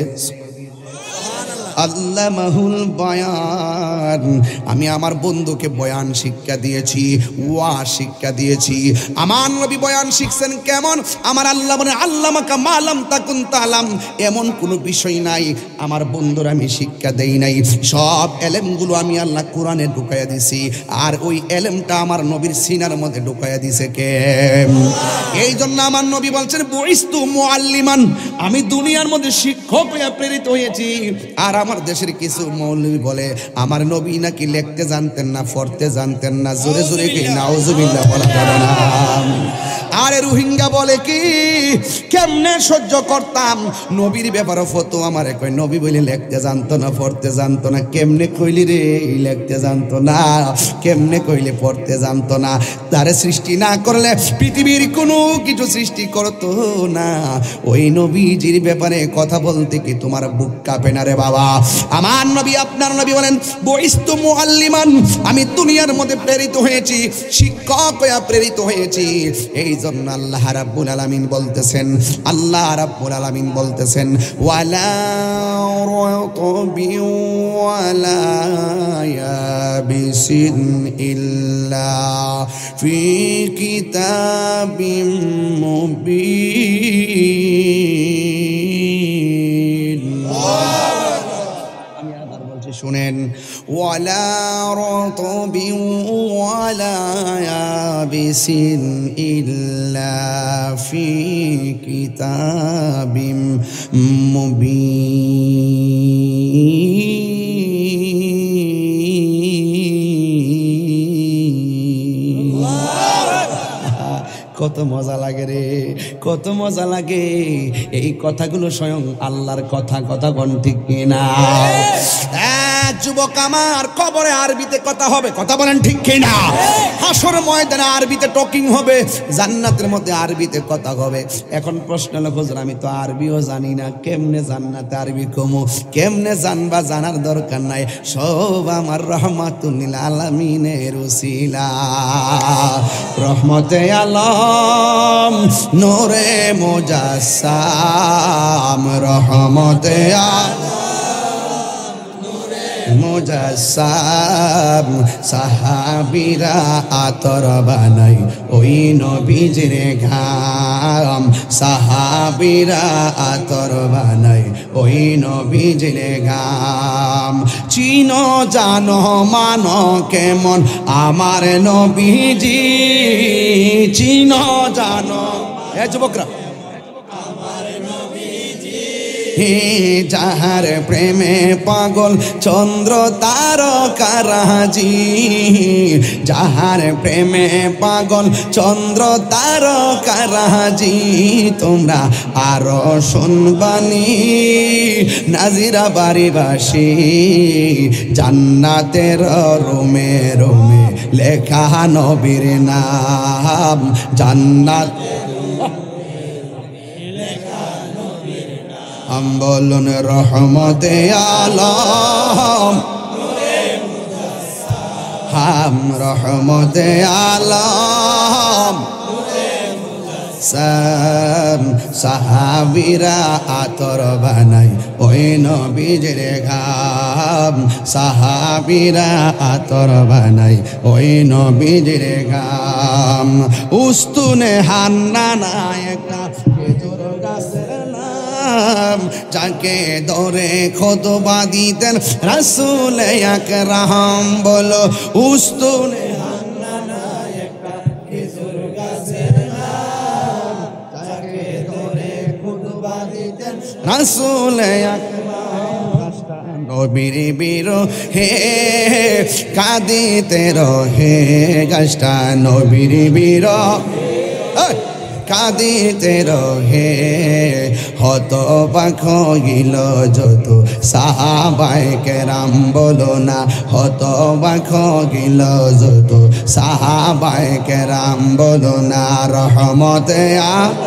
আল্লামাহুল বায়ান। আমি আমার বন্ধুকে বয়ান শিক্ষা দিয়েছি, ওয়াজ শিক্ষা দিয়েছি। আমার নবী বয়ান শিখছেন কেমন? আমার আল্লাহ বলেন আল্লামাকা মা লাম তাকুন তাআলাম, এমন কোনো বিষয় নাই আমার বন্ধুর আমি শিক্ষা দেই নাই। সব এলেমগুলো আমি আল্লাহ কোরআনে ঢুকাইয়া দিছি, আর ওই এলেমটা আমার নবীর সিনার মধ্যে ঢুকাইয়া দিছে কে? এই জন্য আমার নবী বলছেন বুইস্তু মুআল্লিমান, আমি দুনিয়ার মধ্যে শিক্ষক হয়ে প্রেরিত হয়েছি। আর আমার দেশের কিছু মৌলবী বলে আমার নবী নাকি লিখতে জানতেন না, পড়তে জানতেন না। জোরে জোরে কি নাউজুবিল্লাহ বলা যাবে না? আরে রোহিঙ্গা বলে কি কেমনে সহ্য করতাম নবীর ব্যাপারে ফতো আমারে কই নবী বলে লিখতে জানতো না, পড়তে জানতো না। কেমনে কইলি রে লিখতে জানতো না, কেমনে কইলে পড়তে জানতো না? তারে সৃষ্টি না করলে পৃথিবীর কোনো কিছু সৃষ্টি করতো না। ওই নবীজির ব্যাপারে কথা বলতে কি তোমার বুক কাঁপে না রে বাবা? আমার নবী আপনার নবী বলেন বুইস্তু মুআল্লিমান, আমি দুনিয়ার মধ্যে প্রেরিত হয়েছি, শিক্ষক হয়ে প্রেরিত হয়েছি। এই জন্য আল্লাহ রাব্বুল আলামিন বলতেছেন, আল্লাহ রাব্বুল আলামিন বলতেছেন ওয়ালা রাতবি ওয়ালা ইয়াবিসিন ইল্লা ফি কিতাবিম মুবিন। আমি আবার বলছি শুনেন, ওয়ালা রাতবি ওয়ালা ইয়াবিসিন ইল্লা ফি কিতাবিম মুবিন। কত মজা লাগে রে, কত মজা লাগে। এই কথাগুলো স্বয়ং আল্লাহর কথা, কথা কোন ঠিক কিনা? যুবক আমার, কবরে আরবিতে কথা হবে, কথা বলেন ঠিক কিনা? হাসর ময়দানে আরবিতে টকিং হবে, জান্নাতের মধ্যে আরবিতে কথা হবে। এখন প্রশ্ন হলো হুজুর আমি তো আরবিও জানি না, কেমনে জান্নাতে আরবি কমু? কেমনে জানবা? জানার দরকার নাই, সব আমার রহমাতুল লিল আলামিনের উসিলা। রহমতে আলম নূরে মুজাসসাম, রহমতে আলম মুজাসসাম। সাহাবীরা আতর বানাই ওই নবীজির ঘাম, সাহাবীরা আতর বানাই ওই নবীজির ঘাম। চিনো জানো মানো কেমন আমার নবীজি, চিনো জানো। এ যুবকরা, হে যাহার প্রেমে পাগল চন্দ্র তারকারাজি, যাহার প্রেমে পাগল চন্দ্র তারকারাজি, তোমরা আরো শুনবানি নাজিরা বাড়িবাসী, জান্নাতের রোমে রোমে লেখা নবীর নাম, জান্নাত বলুন রহমতে আলম, হাম রহমতে আলম, সাহাবীরা আতর বানাই ওই নবীজির ঘাম, সাহাবীরা আতর বানাই ওই নবীজির ঘাম। উস্তুনে হান্নানা একটা খেজুর গাছের নাম, যাকে ধরে খুতবা দিতেন রাসূল আকরাম। বলো উস্তুনে হান্নানা একটা খেজুর গাছের নাম, যাকে ধরে খুতবা দিতেন রাসূল আকরাম। নবীর বিরহে কাঁদিতে রহে গাছটা, নবীর বিরহে কাঁদিতে রহে, হতবাক হইল যত সাহাবায়ে কেরাম। বলো না হতবাক হইল যত সাহাবায়ে কেরাম। বলো না রহমতে আলম,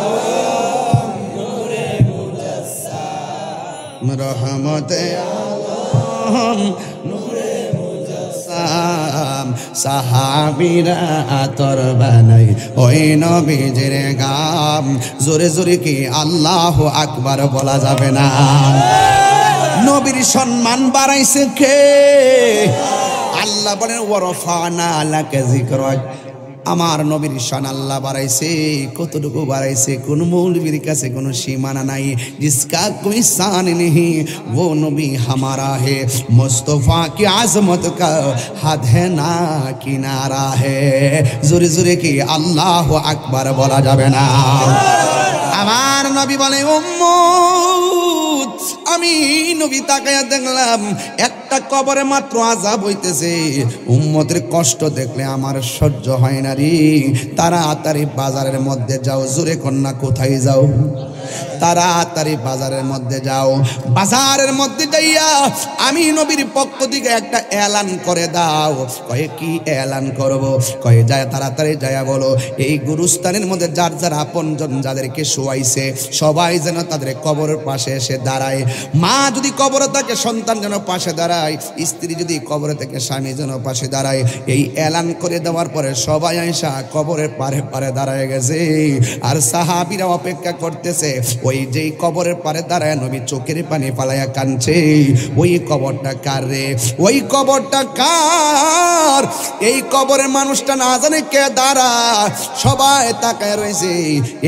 রহমতে আলম, সাহাবীরা আতর বানাই ওই নবীজির গাম। জোরে জোরে কি আল্লাহু আকবার বলা যাবে না? নবীর সম্মান বাড়াইছে কে? আল্লাহ বলেন ওয়ারফানা লাকা যিকরাক, আমার নবীর শান আল্লাহ বাড়াইছে। কতটুকু বাড়াইছে? কোন মৌলবীর কাছে কোনো সীমানা নাই। जिसका कोई शान नहीं वो नबी हमारा है, मुस्तफा की आजमत का हद है ना किनारा है। জোরে জোরে কি আল্লাহু আকবার বলা যাবে না? আমার নবী বলে উম্মত, আমি নবী তাকায়া দেখলাম একটা কবরে মাত্র আযাব হইতেছে। উম্মতের কষ্ট দেখলে আমার সহ্য হয় না রে। তাড়াতাড়ি বাজারের মধ্যে যাও। জোরে কন্যা কোথায় যাও? তাড়াতাড়ি বাজারের মধ্যে যাও। বাজারের মধ্যে যাইয়া আমি নবীর পক্ষ থেকে একটা এলান করে দাও। কয়ে কি এলান করব? কয়ে যায় তাড়াতাড়ি যাইয়া বলো এই গুরুস্থানের মধ্যে যার যার আপনজন যাদেরকে শোয়াইছে সবাই যেন তাদের কবরের পাশে এসে দাঁড়ায়। মা যদি কবরে থাকে সন্তান যেন পাশে দাঁড়ায়, স্ত্রী যদি কবরে থেকে স্বামী যেন পাশে দাঁড়ায়। এই এলান করে দেওয়ার পরে সবাই আইসা কবরের পারে পারে দাঁড়ায় গেছে। আর সাহাবীরা অপেক্ষা করতেছে। ওই যেই কবরের পারে দাঁড়ায় নবী চোখের পানি ফালাইয়া কাঁদছে। ওই কবরটা কার রে? ওই কবরটা কার? এই কবরের মানুষটা না জানে কে দাঁড়া। সবাই তাকায় রয়েছে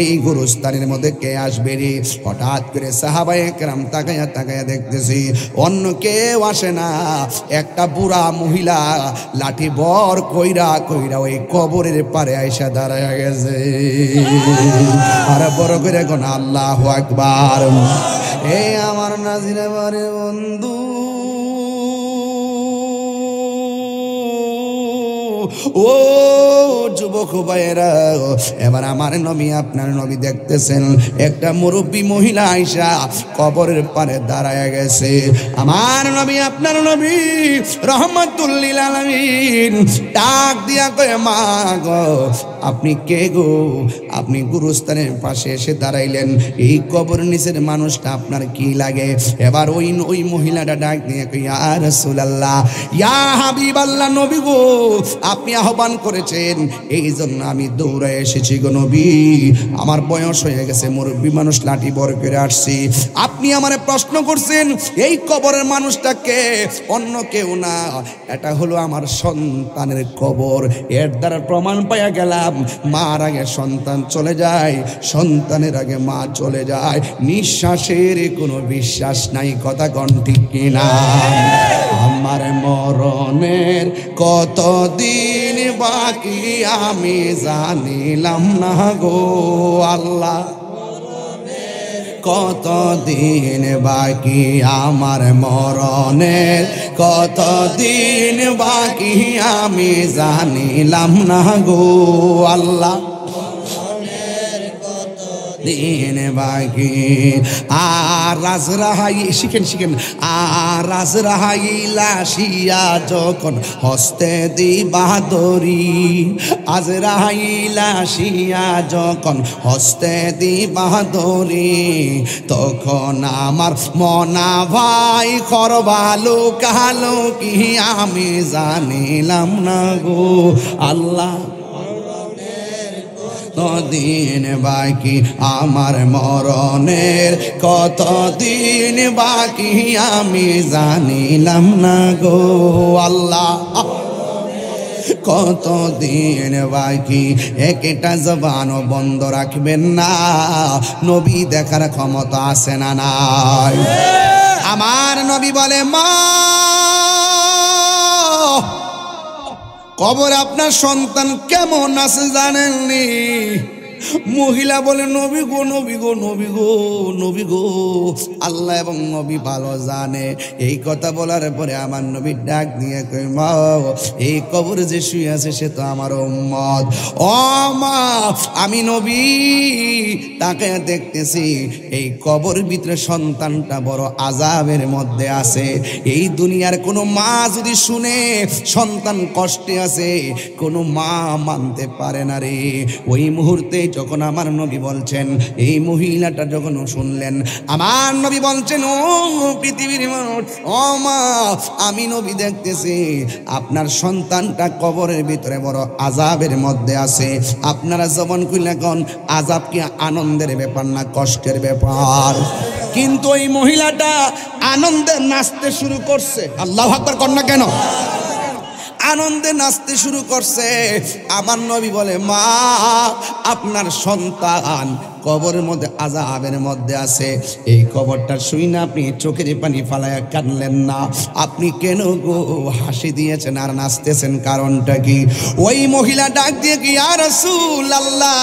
এই গুরুস্থানের মধ্যে কে আসবে রে। হঠাৎ করে সাহাবায়ে কেরাম তাকায়া তাকায়া দেখতেছি অন্য কেউ আসে না। একটা বুড়া মহিলা লাঠি বর কইরা কইরা ওই কবরের পারে আইসা দাঁড়ায় গেছে। আর বড় করে কোন আল্লাহু আকবার। এই আমার নাজিরা বারে বন্ধু, ও যুবক ভাইয়েরা, এবার আমার নবী আপনার নবী দেখতেছেন একটা মুরব্বী মহিলা আইসা কবরের পারে দাঁড়ায় গেছে। আমার নবী আপনার নবী রহমাতুল লিল আলামিন ডাক দিয়া কয় মা গো আপনি কে গো? আপনি গুরুস্থানের পাশে এসে দাঁড়াইলেন, এই কবর নিচের মানুষটা আপনার কি লাগে? এবার ওই মহিলাটা ডাক দিয়ে কই ইয়া রাসূলুল্লাহ, ইয়া হাবিবাল্লাহ, নবী গো আপনি আহ্বান করেছেন এই জন্য আমি দৌড়ে এসেছি গো নবী। আমার বয়স হয়ে গেছে, মুরব্বী মানুষ, লাঠি বর করে আসছি। আপনি আমারে প্রশ্ন করছেন এই কবরের মানুষটা কে? অন্য কেউ না, এটা হলো আমার সন্তানের কবর। এর দ্বারা প্রমাণ পাইয়া গেলাম মার আগে সন্তান চলে যায়, সন্তানের আগে মা চলে যায়। নিঃশ্বাসের কোনো বিশ্বাস নাই, কথা কোন ঠিক কিনা? আমার মরণের কতদিন বাকি আমি জানিলাম না গো আল্লাহ, কতদিন বাকি আমার মরণের, কতদিন বাকি আমি জানিলাম না গো আল্লাহ, দিন বাকি। আর রাজরাহাই শিখেন আর রাজরাহাইলা শিয়া যখন হস্তে দিবা দড়ি, আজরাইলা শিয়া যখন হস্তে দিবা দড়ি, তখন আমার মনা ভাই করবালো কালো কি আমি জানিলাম না গো আল্লাহ, কতদিন বাকি আমার মরণের, কতদিন বাকি আমি জানিলাম না গো আল্লাহ, কতদিন বাকি। একটা জবানও বন্ধ রাখবেন না, নবী দেখার ক্ষমতা আছে না নাই? আমার নবী বলে, মা কবরে আপনার সন্তান কেমন আছে জানেননি? মহিলা বলে, নবী গো নবী গো নবী গো নবী গো, আল্লাহ এবং নবী ভালো জানে। এই কথা বলার পরে আমার নবী ডাক দিয়ে কই, মা এই কবরে যে শুয়ে আছে সে তো আমার উম্মত। ও মা, আমি নবী তাকে দেখতেছি এই কবর ভিতরে সন্তানটা বড় আযাবের মধ্যে আছে। এই দুনিয়ার কোনো মা যদি শুনে সন্তান কষ্টে আছে, কোনো মা মানতে পারে না রে। ওই মুহূর্তে যখন আমার নবী বলছেন, এই মহিলাটা যখন শুনলেন, আমার নবী বলছেন, ও পৃথিবীর মানুষ, ও মা আমি নবী দেখতেছি আপনার সন্তানটা কবরের ভিতরে বড় আযাবের মধ্যে আছে। আপনারা জবান খুলে কোন আযাব কি আনন্দের ব্যাপার না কষ্টের ব্যাপার? কিন্তু ওই মহিলাটা আনন্দে নাচতে শুরু করছে। আল্লাহু আকবার কন্যা কেন? আনন্দে নাচতে শুরু করছে। আমার নবী বলে, মা আপনার সন্তান কবরের মধ্যে আযাবের মধ্যে আছে। এই কবরটা শুই না আপনি চোখের পানি ফালায়া কাঁদলেন না, আপনি কেন গো হাসি দিয়েছেন আর নাচতেছেন, কারণটা কি? ওই মহিলা ডাক দিয়ে কি, ইয়া রাসূলুল্লাহ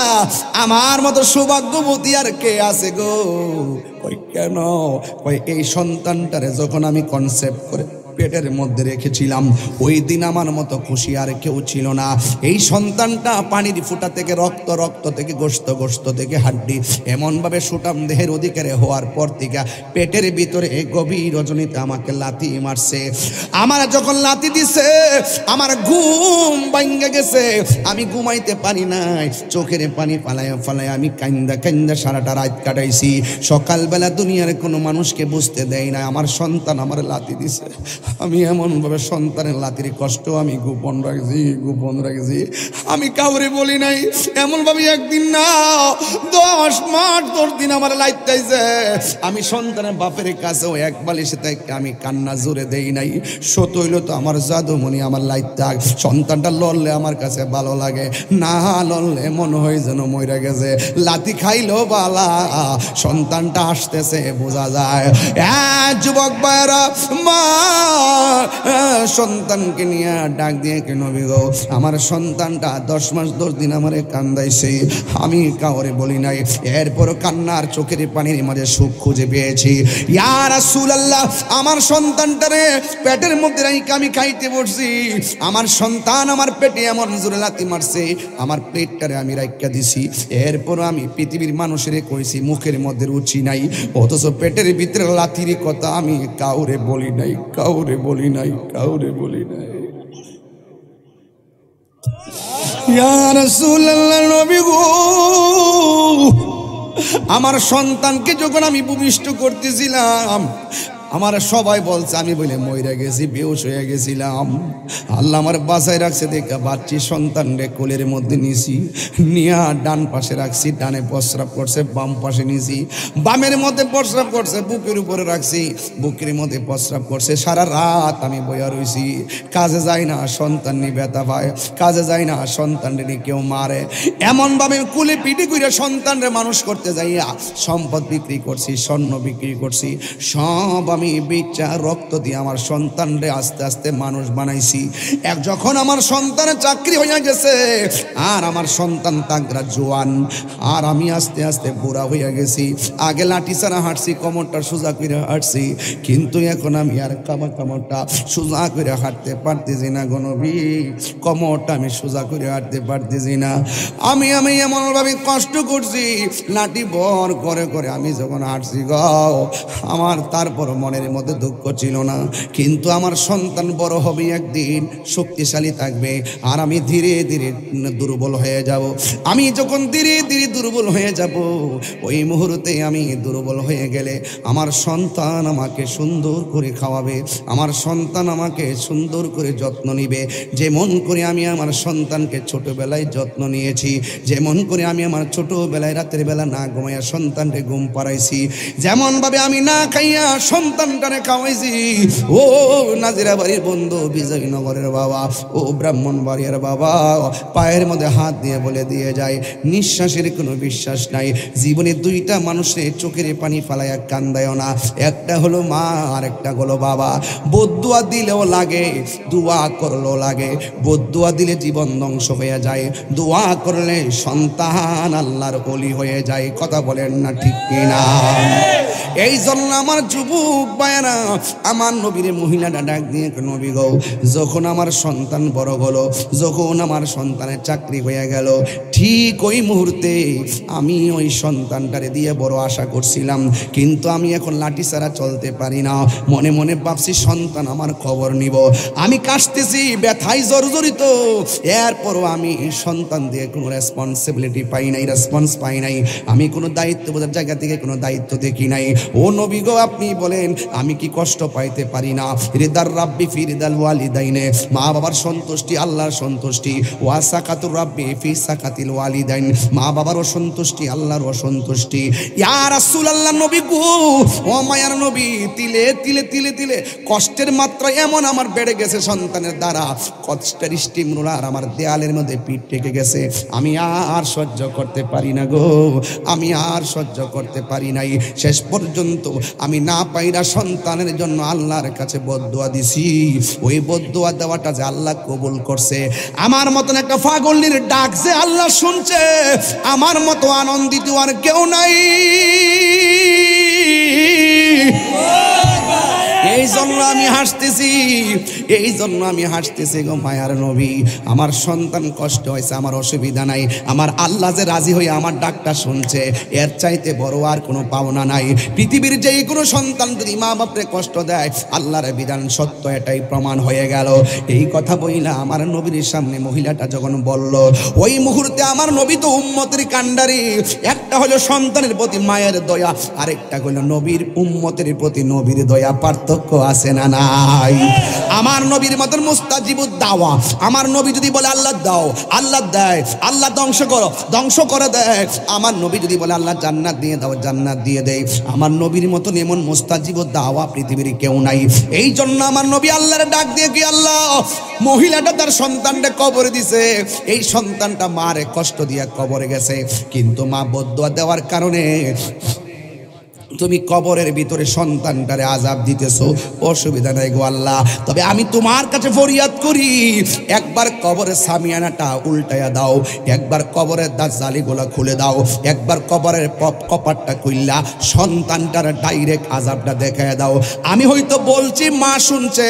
আমার মতো সৌভাগ্যবতী আর কে আছে গো? ওই কেন? ওই এই সন্তানটারে যখন আমি কনসেপ্ট করে পেটের মধ্যে রেখেছিলাম, ওই দিন আমার মতো খুশি আর কেউ ছিল না। এই সন্তানটা পানির ফুটা থেকে রক্ত, রক্ত থেকে গোশত, গোশত থেকে হাড্ডি, এমনভাবে সুটাম দেহের অধিকারে হওয়ার পর থেকে পেটের ভিতরে গভীর রজনীতে আমাকে লাথি মারছে। আমার যখন লাথি দিছে আমার ঘুম ভাঙ্গে গেছে, আমি ঘুমাইতে পারি নাই, চোখের পানি ফালায়া ফালায়া আমি কান্দা কান্দা সারাটা রাত কাটাইছি। সকালবেলা দুনিয়ার কোনো মানুষকে বুঝতে দেয় না আমার সন্তান আমার লাথি দিছে। আমি এমনভাবে সন্তানের লাথির কষ্ট আমি গোপন রাখছি, আমি কাউরে বলি নাই। এমনভাবে একদিন না 10 মাস 10 দিন আমার লাইতাইছে। আমি সন্তানের বাপের কাছেও এক বালিশে থেকে আমি কান্না জোরে দেই নাই। সত হইল তো আমার জাদুমণি আমার লাইতা, সন্তানটা লড়লে আমার কাছে ভালো লাগে, না লড়লে মনে হয় যেন মইরা গেছে। লাথি খাইলো বালা, সন্তানটা আসতেছে বোঝা যায়। যুবক ভাইরা, মা সন্তানকে নিয়ে ডাক দিয়ে কেন নবী গো আমার সন্তানটা 10 মাস 10 দিন আমারে কান্দাইছে, আমি কাউরে বলি নাই। এরপর কান্নার চোখের পানির মাঝে সুখ খুঁজে পেয়েছি। ইয়া রাসূলুল্লাহ আমার সন্তানটারে পেটের মধ্যে রাইখা আমি খাইতে বসছি, আমার সন্তান আমার পেটে এমন জোরে লাথি মারছে, আমার পেটটারে আমি রাইখা দিছি। এরপর আমি পৃথিবীর মানুষের কইছি মুখের মধ্যে রুচি নাই, অথচ পেটের ভিতরে লাথির কথা আমি কাউরে বলি নাই, কাউরে বলি নাই, কাউরে বলি নাই। ইয়া রাসূলুল্লাহ নবী গো আমার সন্তানকে যখন আমি ভূমিষ্ঠ করতেছিলাম আমার সবাই বলছে আমি বলে মইরা গেছি, বেহুশ হয়ে গেছিলাম। আল্লাহ আমার বাসায় রাখছে দেখা বাচ্চি সন্তান রে কোলের মধ্যে নিছি, নিয়া ডান পাশে রাখছি, ডানে প্রস্রাব করছে, বাম পাশে নিছি, বামের মধ্যে প্রস্রাব করছে, বুকের উপরে রাখছি, বুকের মধ্যে প্রস্রাব করছে। সারা রাত আমি বইয়া রইছি, কাজে যাই না, সন্তান নিয়ে ব্যথা পায়, কাজে যাই না, সন্তান নিয়ে কেউ মারে। এমনভাবে কুলে পিটি করে সন্তান রে মানুষ করতে যাইয়া সম্পদ বিক্রি করছি, স্বর্ণ বিক্রি করছি, সব আমি আমি বেচা রক্ত দিয়ে আমার সন্তানরে আস্তে আস্তে মানুষ বানাইছি। যখন আমার সন্তানের চাকরি হয়ে গেছে আর আমার সন্তান তাগরা জোয়ান, আর আমি আস্তে আস্তে বুড়া হয়ে গেছি। আগে লাঠি ছাড়া হাঁটছি, কোমরটা সোজা করে হাঁটছি, কিন্তু এখন আমি আর কোমরটা সোজা করে হাঁটতে পারতেছি না গো নবী, কোমরটা আমি সোজা করে হাঁটতে পারতেছি না। আমি এমনভাবে কষ্ট করছি, লাঠি বর করে করে আমি যখন হাঁটছি গো, আমার তারপর মনের মধ্যে দুঃখ ছিল না। কিন্তু আমার সন্তান বড় হবে একদিন, শক্তিশালী থাকবে, আর আমি ধীরে ধীরে দুর্বল হয়ে যাব। আমি যখন ধীরে ধীরে দুর্বল হয়ে যাব, ওই মুহূর্তে আমি দুর্বল হয়ে গেলে আমার সন্তান আমাকে সুন্দর করে খাওয়াবে, আমার সন্তান আমাকে সুন্দর করে যত্ন নিবে। যেমন করে আমি আমার সন্তানকে ছোটবেলায় যত্ন নিয়েছি, যেমন করে আমি আমার ছোটবেলায় রাতের বেলা না ঘুমাইয়া সন্তানকে ঘুম পাড়াইছি, যেমনভাবে আমি না খাইয়া সন্তানটারে খাওয়াইছি। ও নাজিরা বাড়ির বন্ধু, বিজয়নগরের বাবা, ও ব্রাহ্মণবাড়িয়ার বাবা, পায়ের মধ্যে হাত দিয়ে বলে দিয়ে যায়, নিঃশ্বাসের কোনো বিশ্বাস নাই। জীবনে দুইটা মানুষের চোখের পানি ফালাইয়া কান্দায়ও না, একটা হলো মা আর একটা হলো বাবা। বদুয়া দিলেও লাগে, দোয়া করলেও লাগে। বদুয়া দিলে জীবন ধ্বংস হয়ে যায়, দোয়া করলে সন্তান আল্লাহর ওলি হয়ে যায়। কথা বলেন না ঠিক কিনা? এই জন্য আমার যুবক ভাইয়েরা, আমার নবীর মহিলাটা ডাক দিয়ে, নবী গো, যখন আমার সন্তান বড় হলো, যখন আমার সন্তানের চাকরি হয়ে গেল, ঠিক ওই মুহূর্তে আমি ওই সন্তানটারে দিয়ে বড় আশা করছিলাম, কিন্তু আমি এখন লাঠি ছাড়া চলতে পারি না। মনে মনে ভাবছি সন্তান আমার খবর নিব, আমি কাশতেছি, ব্যথায় জর্জরিত, এরপরও আমি সন্তান দিয়ে কোনো রেসপন্সিবিলিটি পাই নাই, রেসপন্স পাই নাই। আমি কোনো দায়িত্ব বোঝার জায়গা থেকে কোনো দায়িত্ব দেখি নাই। ও নবী গো, আপনি বলেন আমি কি কষ্ট পাইতে পারি না? রিদার রাব্বি ফি রিদাল ওয়ালিদাইনে, মা বাবার সন্তুষ্টি আল্লাহর সন্তুষ্টি, ওয়া সাকাতুর রাব্বি ফি সাকাতিল ওয়ালিদাইন, মা বাবার অসন্তুষ্টি আল্লাহর অসন্তুষ্টি। ইয়া রাসূলুল্লাহ, নবী গো, ও মায়ার নবী, তিলে তিলে তিলে তিলে কষ্টের মাত্রা এমন আমার বেড়ে গেছে সন্তানের দ্বারা, কষ্টের স্টিম রোলার আমার দেয়ালের মধ্যে পিঠ ঠেকে গেছে। আমি আর সহ্য করতে পারি না গো, আমি আর সহ্য করতে পারি নাই। শেষ পর্যন্ত আমি না পাইরা সন্তানের জন্য আল্লাহর কাছে বদদুয়া দিছি। ওই বদদুয়া দেওয়াটা যে আল্লাহ কবুল করছে, আমার মতন একটা পাগলের ডাক যে আল্লাহ শুনছে, আমার মতো আনন্দিত আর কেউ নাই। এই জন্য আমি হাসতেছি, এই জন্য আমি হাসতেছি গো মায়ার নবী। আমার সন্তান কষ্ট হয়েছে, আমার অসুবিধা নাই, আমার আল্লাহ যে রাজি হয়ে আমার ডাকটা শুনছে, এর চাইতে বড় আর কোনো পাওনা নাই। পৃথিবীর যেই কোনো সন্তান যদি মা বাপরে কষ্ট দেয়, আল্লাহর বিধান সত্য, এটাই প্রমাণ হয়ে গেল। এই কথা বইলা আমার নবীর সামনে মহিলাটা যখন বলল, ওই মুহূর্তে আমার নবী তো উম্মতের কান্ডারি। একটা হলো সন্তানের প্রতি মায়ের দয়া, আরেকটা হলো নবীর উম্মতের প্রতি নবীর দয়া। পার্থক্য আছে না নাই? আমার নবীর মতন মুস্তাজিবুদ দাওয়া, আমার নবী যদি বলে আল্লাহ দাও, আল্লাহ দেয়, আল্লাহ ধ্বংস করো, ধ্বংস করে দেয়। আমার নবী যদি বলে আল্লাহ জান্নাত দিয়ে দাও, জান্নাত দিয়ে দেয়। আমার নবীর মতন এমন মুস্তাজিবুদ দাওয়া পৃথিবীর কেউ নাই। এই জন্য আমার নবী আল্লাহর ডাক দিয়ে কি, আল্লাহ, মহিলাটা তার সন্তানটা কবরে দিছে, এই সন্তানটা মারে কষ্ট দিয়ে কবরে গেছে, কিন্তু মা বদদুয়া দেওয়ার কারণে তুমি কবরের ভিতরে সন্তানটারে আযাব দিতেছো, অসুবিধা নাই গো আল্লাহ। তবে আমি তোমার কাছে ফরিয়াদ করি, একবার কবরের সামিয়ানাটা উল্টায়া দাও, একবার কবরের দাজ্জালিগুলা খুলে দাও, একবার কবরের কপাটটা খুললা সন্তানটার ডাইরেক্ট আযাবটা দেখায়া দাও। আমি হয়তো বলছি, মা শুনছে,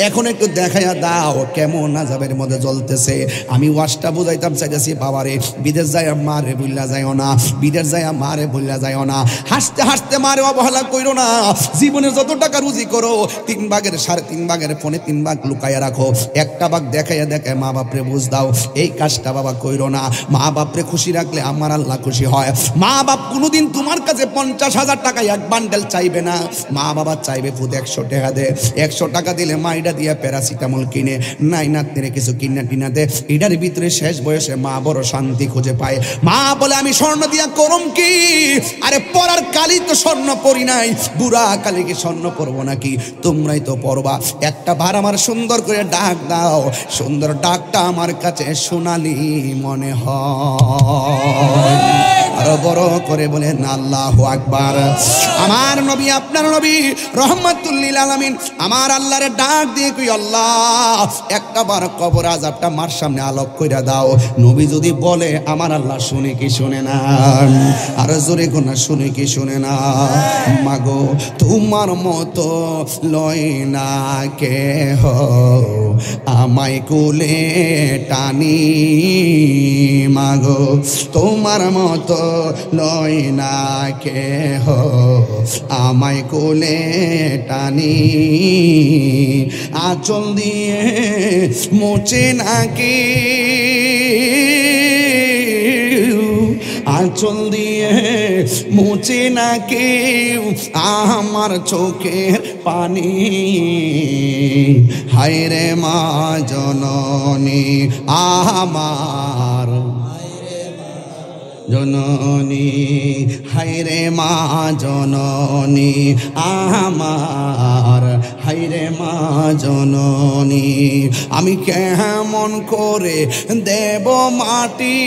এখন একটু দেখায়া দাও কেমন আযাবের মধ্যে জ্বলতেছে। আমি ওয়াজটা বুঝাইতাম চাইতেছি, বাবারে বিদেশ যায় মারে ভুল্লা যাইও না, বিদেশ যায় মারে ভুল্লা যাইও না, হাসতে হাসতে মারে অবহেলা কইরো না। জীবনে যত টাকা রুজি করো, 3 ভাগের 3.5 ভাগের ফোনে 3 ভাগ লুকাইয়া রাখো, একটা ভাগ দেখাইয়া দেখায় মা বাপরে বুঝ দাও। এই কাজটা বাবা কইরো না। মা বাপরে খুশি রাখলে আমার আল্লাহ খুশি হয়। মা বাপ কোনোদিন তোমার কাছে 50,000 টাকা এক বান্ডেল চাইবে না, মা বাবা চাইবে খুদ 100 টাকা দে। 100 টাকা দিলে মাইডা দিয়া প্যারাসিটামল কিনে, নাই নাতনিরে কিছু কিনা টিনা দে। এটার ভিতরে শেষ বয়সে মা বড় শান্তি খুঁজে পায়। মা বলে আমি স্বর্ণ দিয়া করম কি? আরে পরার কালি তো স্বর্ণ পরি নাই, বুড়া কালিকে স্বর্ণ পরবো নাকি? তোমরাই তো পরবা। একটা বার আমার সুন্দর করে ডাক দাও, সুন্দর ডাকটা আমার কাছে সোনালি মনে হয়। আর বড় করে বলেন আল্লাহু আকবার। আমার নবী আপনার নবী রহমাতুল লিল আলামিন আমার আল্লাহরে ডাক দিয়ে কই আল্লাহ একটা বার কবর আযাবটা মার সামনে আলোক কইরা দাও। নবী যদি বলে আমার আল্লাহ শুনে কি শুনে না? আর জোরে কোন শুনে কি শুনে না? মাগো তোমার মতো লয় না কেহ আমায় কোলে টানি, মাগো তোমার মতো লয় না কেহ আমায় কোলে টানি, আঁচল দিয়ে মোচে নাকি আঁচল দিয়ে মুছে না কেউ আমার চোখের পানি, হায় রে মা জননী আমার জননী, হায় রে মা জননী আমার, হায় রে মা জননী আমি কেমন করে দেব মাটি,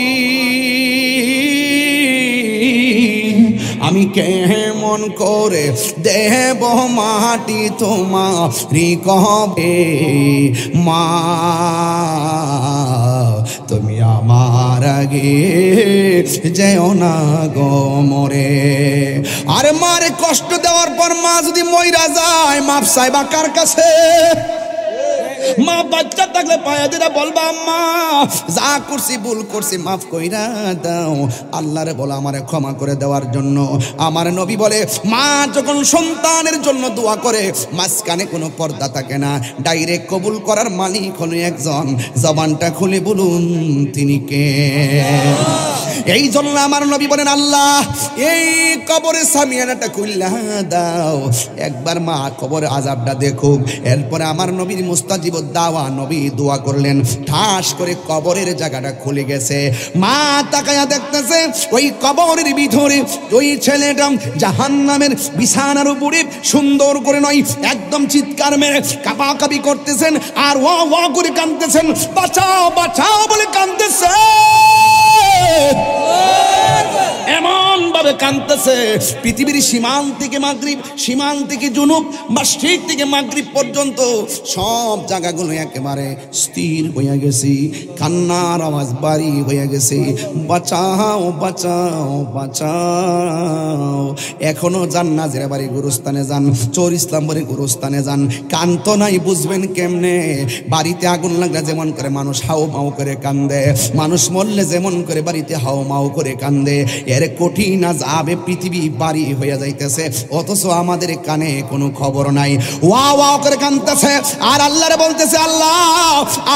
আমি কেমন করে দেব মাটি তোমারি কবে মা, তুমি আমার আগে যেও না গো মরে। আর মারে কষ্ট দেওয়ার পর মা যদি মইরা যায় মাপ চাইবা কার কাছে? মা বাচ্চা থাকলে পায়া দিরা বলবা আম্মা যা করছি ভুল করছি মাফ কইরা দাও, আল্লাহরে বলা আমারে ক্ষমা করে দেওয়ার জন্য। আমার নবী বলে মা যখন সন্তানের জন্য দোয়া করে মাঝখানে কোনো পর্দা থাকে না, ডাইরেক্ট কবুল করার মালিক হলো একজন। জবানটা খুলে বলুন তিনি কে? এই জন্য আমার নবী বলেন আল্লাহ এই কবরে সামিয়ানাটা খুললা দাও, একবার মা কবরে আযাবটা দেখুক। এরপরে আমার নবীর মুস্তাজিব দাওয়া নবী দোয়া করলেন, ঠাস করে কবরের জায়গাটা খুলে গেছে। মা তাকায়া দেখতেছে ওই কবরের ভিতরে ওই ছেলেটা জাহান্নামের বিছানার উপরে সুন্দর করে নয় একদম চিৎকার মেরে কাঁপাকাঁপি করতেছেন আর ওয়া ওয়া করে কাঁদতেছেন, বাঁচাও বাঁচাও বলে কাঁদতেছে। এমন ভাবে কাঁদতেছে পৃথিবীর সীমান্ত থেকে মাগরিব, সীমান্ত থেকে জুনুব, মাশরিক থেকে মাগরিব পর্যন্ত সব জায়গাগুলো একেবারে স্থির হয়ে গেছে, কান্নার আওয়াজ বাড়ি হয়ে গেছে, বাঁচাও বাঁচাও বাঁচাও। এখনো যান নাজিরা বাড়ি গুরুস্থানে যান, চোর ইসলাম বাড়ি গুরুস্থানে যান, কান্ত নাই বুঝবেন কেমনে। বাড়িতে আগুন লাগলে যেমন করে মানুষ হাও মাও করে কান্দে, মানুষ মরলে যেমন করে বাড়িতে হাও মাও করে কান্দে, এর কঠিন আযাবে পৃথিবী বাড়ি হয়ে যাইতেছে, অথচ আমাদের কানে কোনো খবর নাই। ওয়া ওয়া করে কাঁদতেছে আর আল্লাহরে বলতেছে আল্লাহ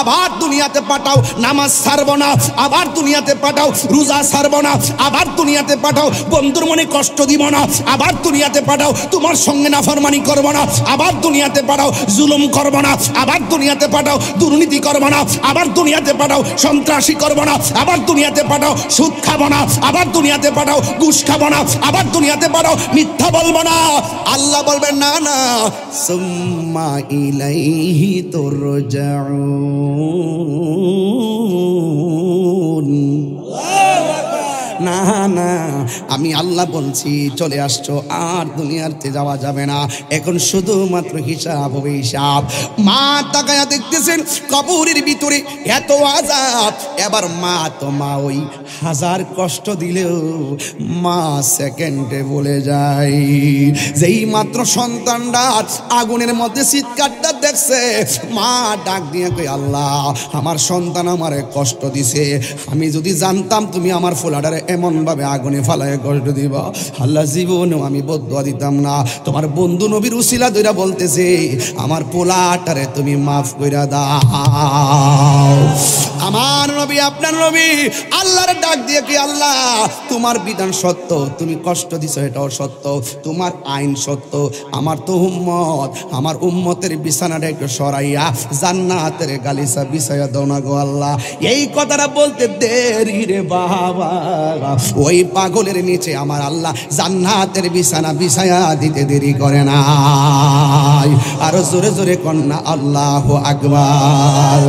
আবার দুনিয়াতে পাঠাও, নামাজ ছাড়বো না, আবার দুনিয়াতে পাঠাও, রোজা ছাড়বো না, আবার দুনিয়াতে পাঠাও, বন্ধুর মনে কষ্ট দিব না, আবার দুনিয়াতে পাঠাও, তোমার সঙ্গে নাফরমানি করবো না, আবার দুনিয়াতে পাঠাও, জুলুম করবো না, আবার দুনিয়াতে পাঠাও, দুর্নীতি করবো না, আবার দুনিয়াতে পাঠাও, সন্ত্রাসী করবো না, আবার দুনিয়াতে পাঠাও, সুদ খাবো না, আবার দুনিয়াতে পাঠাও, ঘুষ খাবো না, আবার দুনিয়াতে পাঠাও, মিথ্যা বলবো না। আল্লাহ বলবেন না না, সুম্মা ইলাইহি তুরজাউন, না না আমি আল্লাহ বলছি চলে আসছো, আর দুনিয়াতে যাওয়া যাবে না, এখন শুধুমাত্র হিসাব হবে হিসাব। মা তাকায়া দেখতেছেন কবরের ভিতরে এত আযাব, এবার মা তো মা ওই হাজার কষ্ট দিলেও মা সেকেন্ডে বলে যায়। যেই মাত্র সন্তানটা আগুনের মধ্যে চিৎকারটা দেখছে মা ডাক দিয়ে কই আল্লাহ আমার সন্তান আমারে কষ্ট দিছে, আমি যদি জানতাম তুমি আমার ফোলাডারে এমন ভাবে আগুনে ফালায় কষ্ট দিবা আল্লাহ জীবনেও আমি বদদুয়া দিতাম না। তোমার বন্ধু নবীর উসিলা দইরা বলতেছে আমার পোলাটারে তুমি মাফ কইরা দাও। আমার নবী আপনার নবী আল্লাহর ডাক দিয়ে কি আল্লাহ তোমার বিধান সত্য, তুমি কষ্ট দিছো এটাও সত্য, তোমার আইন সত্য, আমার তো উম্মত, আমার উম্মতের বিছানাটা একটু সরাইয়া জান্নাতের গালিচা বিছাইয়া দাও না গো আল্লাহ। এই কথাটা বলতে দেরি রে বাবা ওই পাগলের নিচে আমার আল্লাহ জান্নাতের বিছানা বিছায়া দিতে দেরি করে না। আর জোরে জোরে কন্যা আল্লাহু আকবার।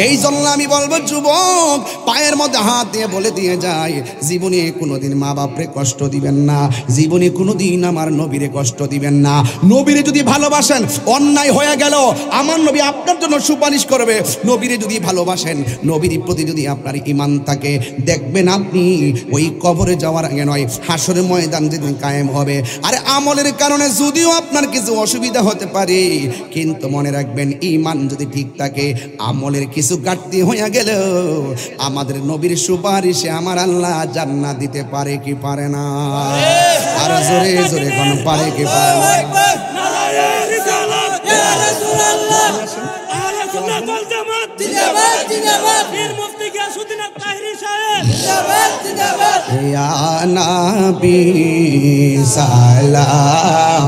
এই জন্য আমি বলবো যুবক, পায়ের মধ্যে হাত দিয়ে বলে দিয়ে যায়, জীবনে কোনোদিন মা বাপরে কষ্ট দিবেন না, জীবনে কোনোদিন আমার নবীরে কষ্ট দিবেন না। নবীরে যদি ভালোবাসেন, অন্যায় হয়ে গেল আমার নবী আপনার জন্য সুপারিশ করবে। নবীরে যদি ভালোবাসেন, নবীর প্রতি যদি আপনার ঈমান থাকে, দেখবেন আপনি ওই কবরে যাওয়ার আগে নয়, হাসরের ময়দান যেদিন কায়েম হবে। আর আমলের কারণে যদিও আপনার কিছু অসুবিধা হতে পারে, কিন্তু মনে রাখবেন ঈমান যদি ঠিক থাকে, আমলের কিছু ঘাটতি হয়ে গেল আমাদের নবীর সুপারিশে আমার আল্লাহ জান্নাত দিতে পারে কি পারে না? আর জোরে জোরে কোন পারে কি পারে না? ইয়া নবী সালাম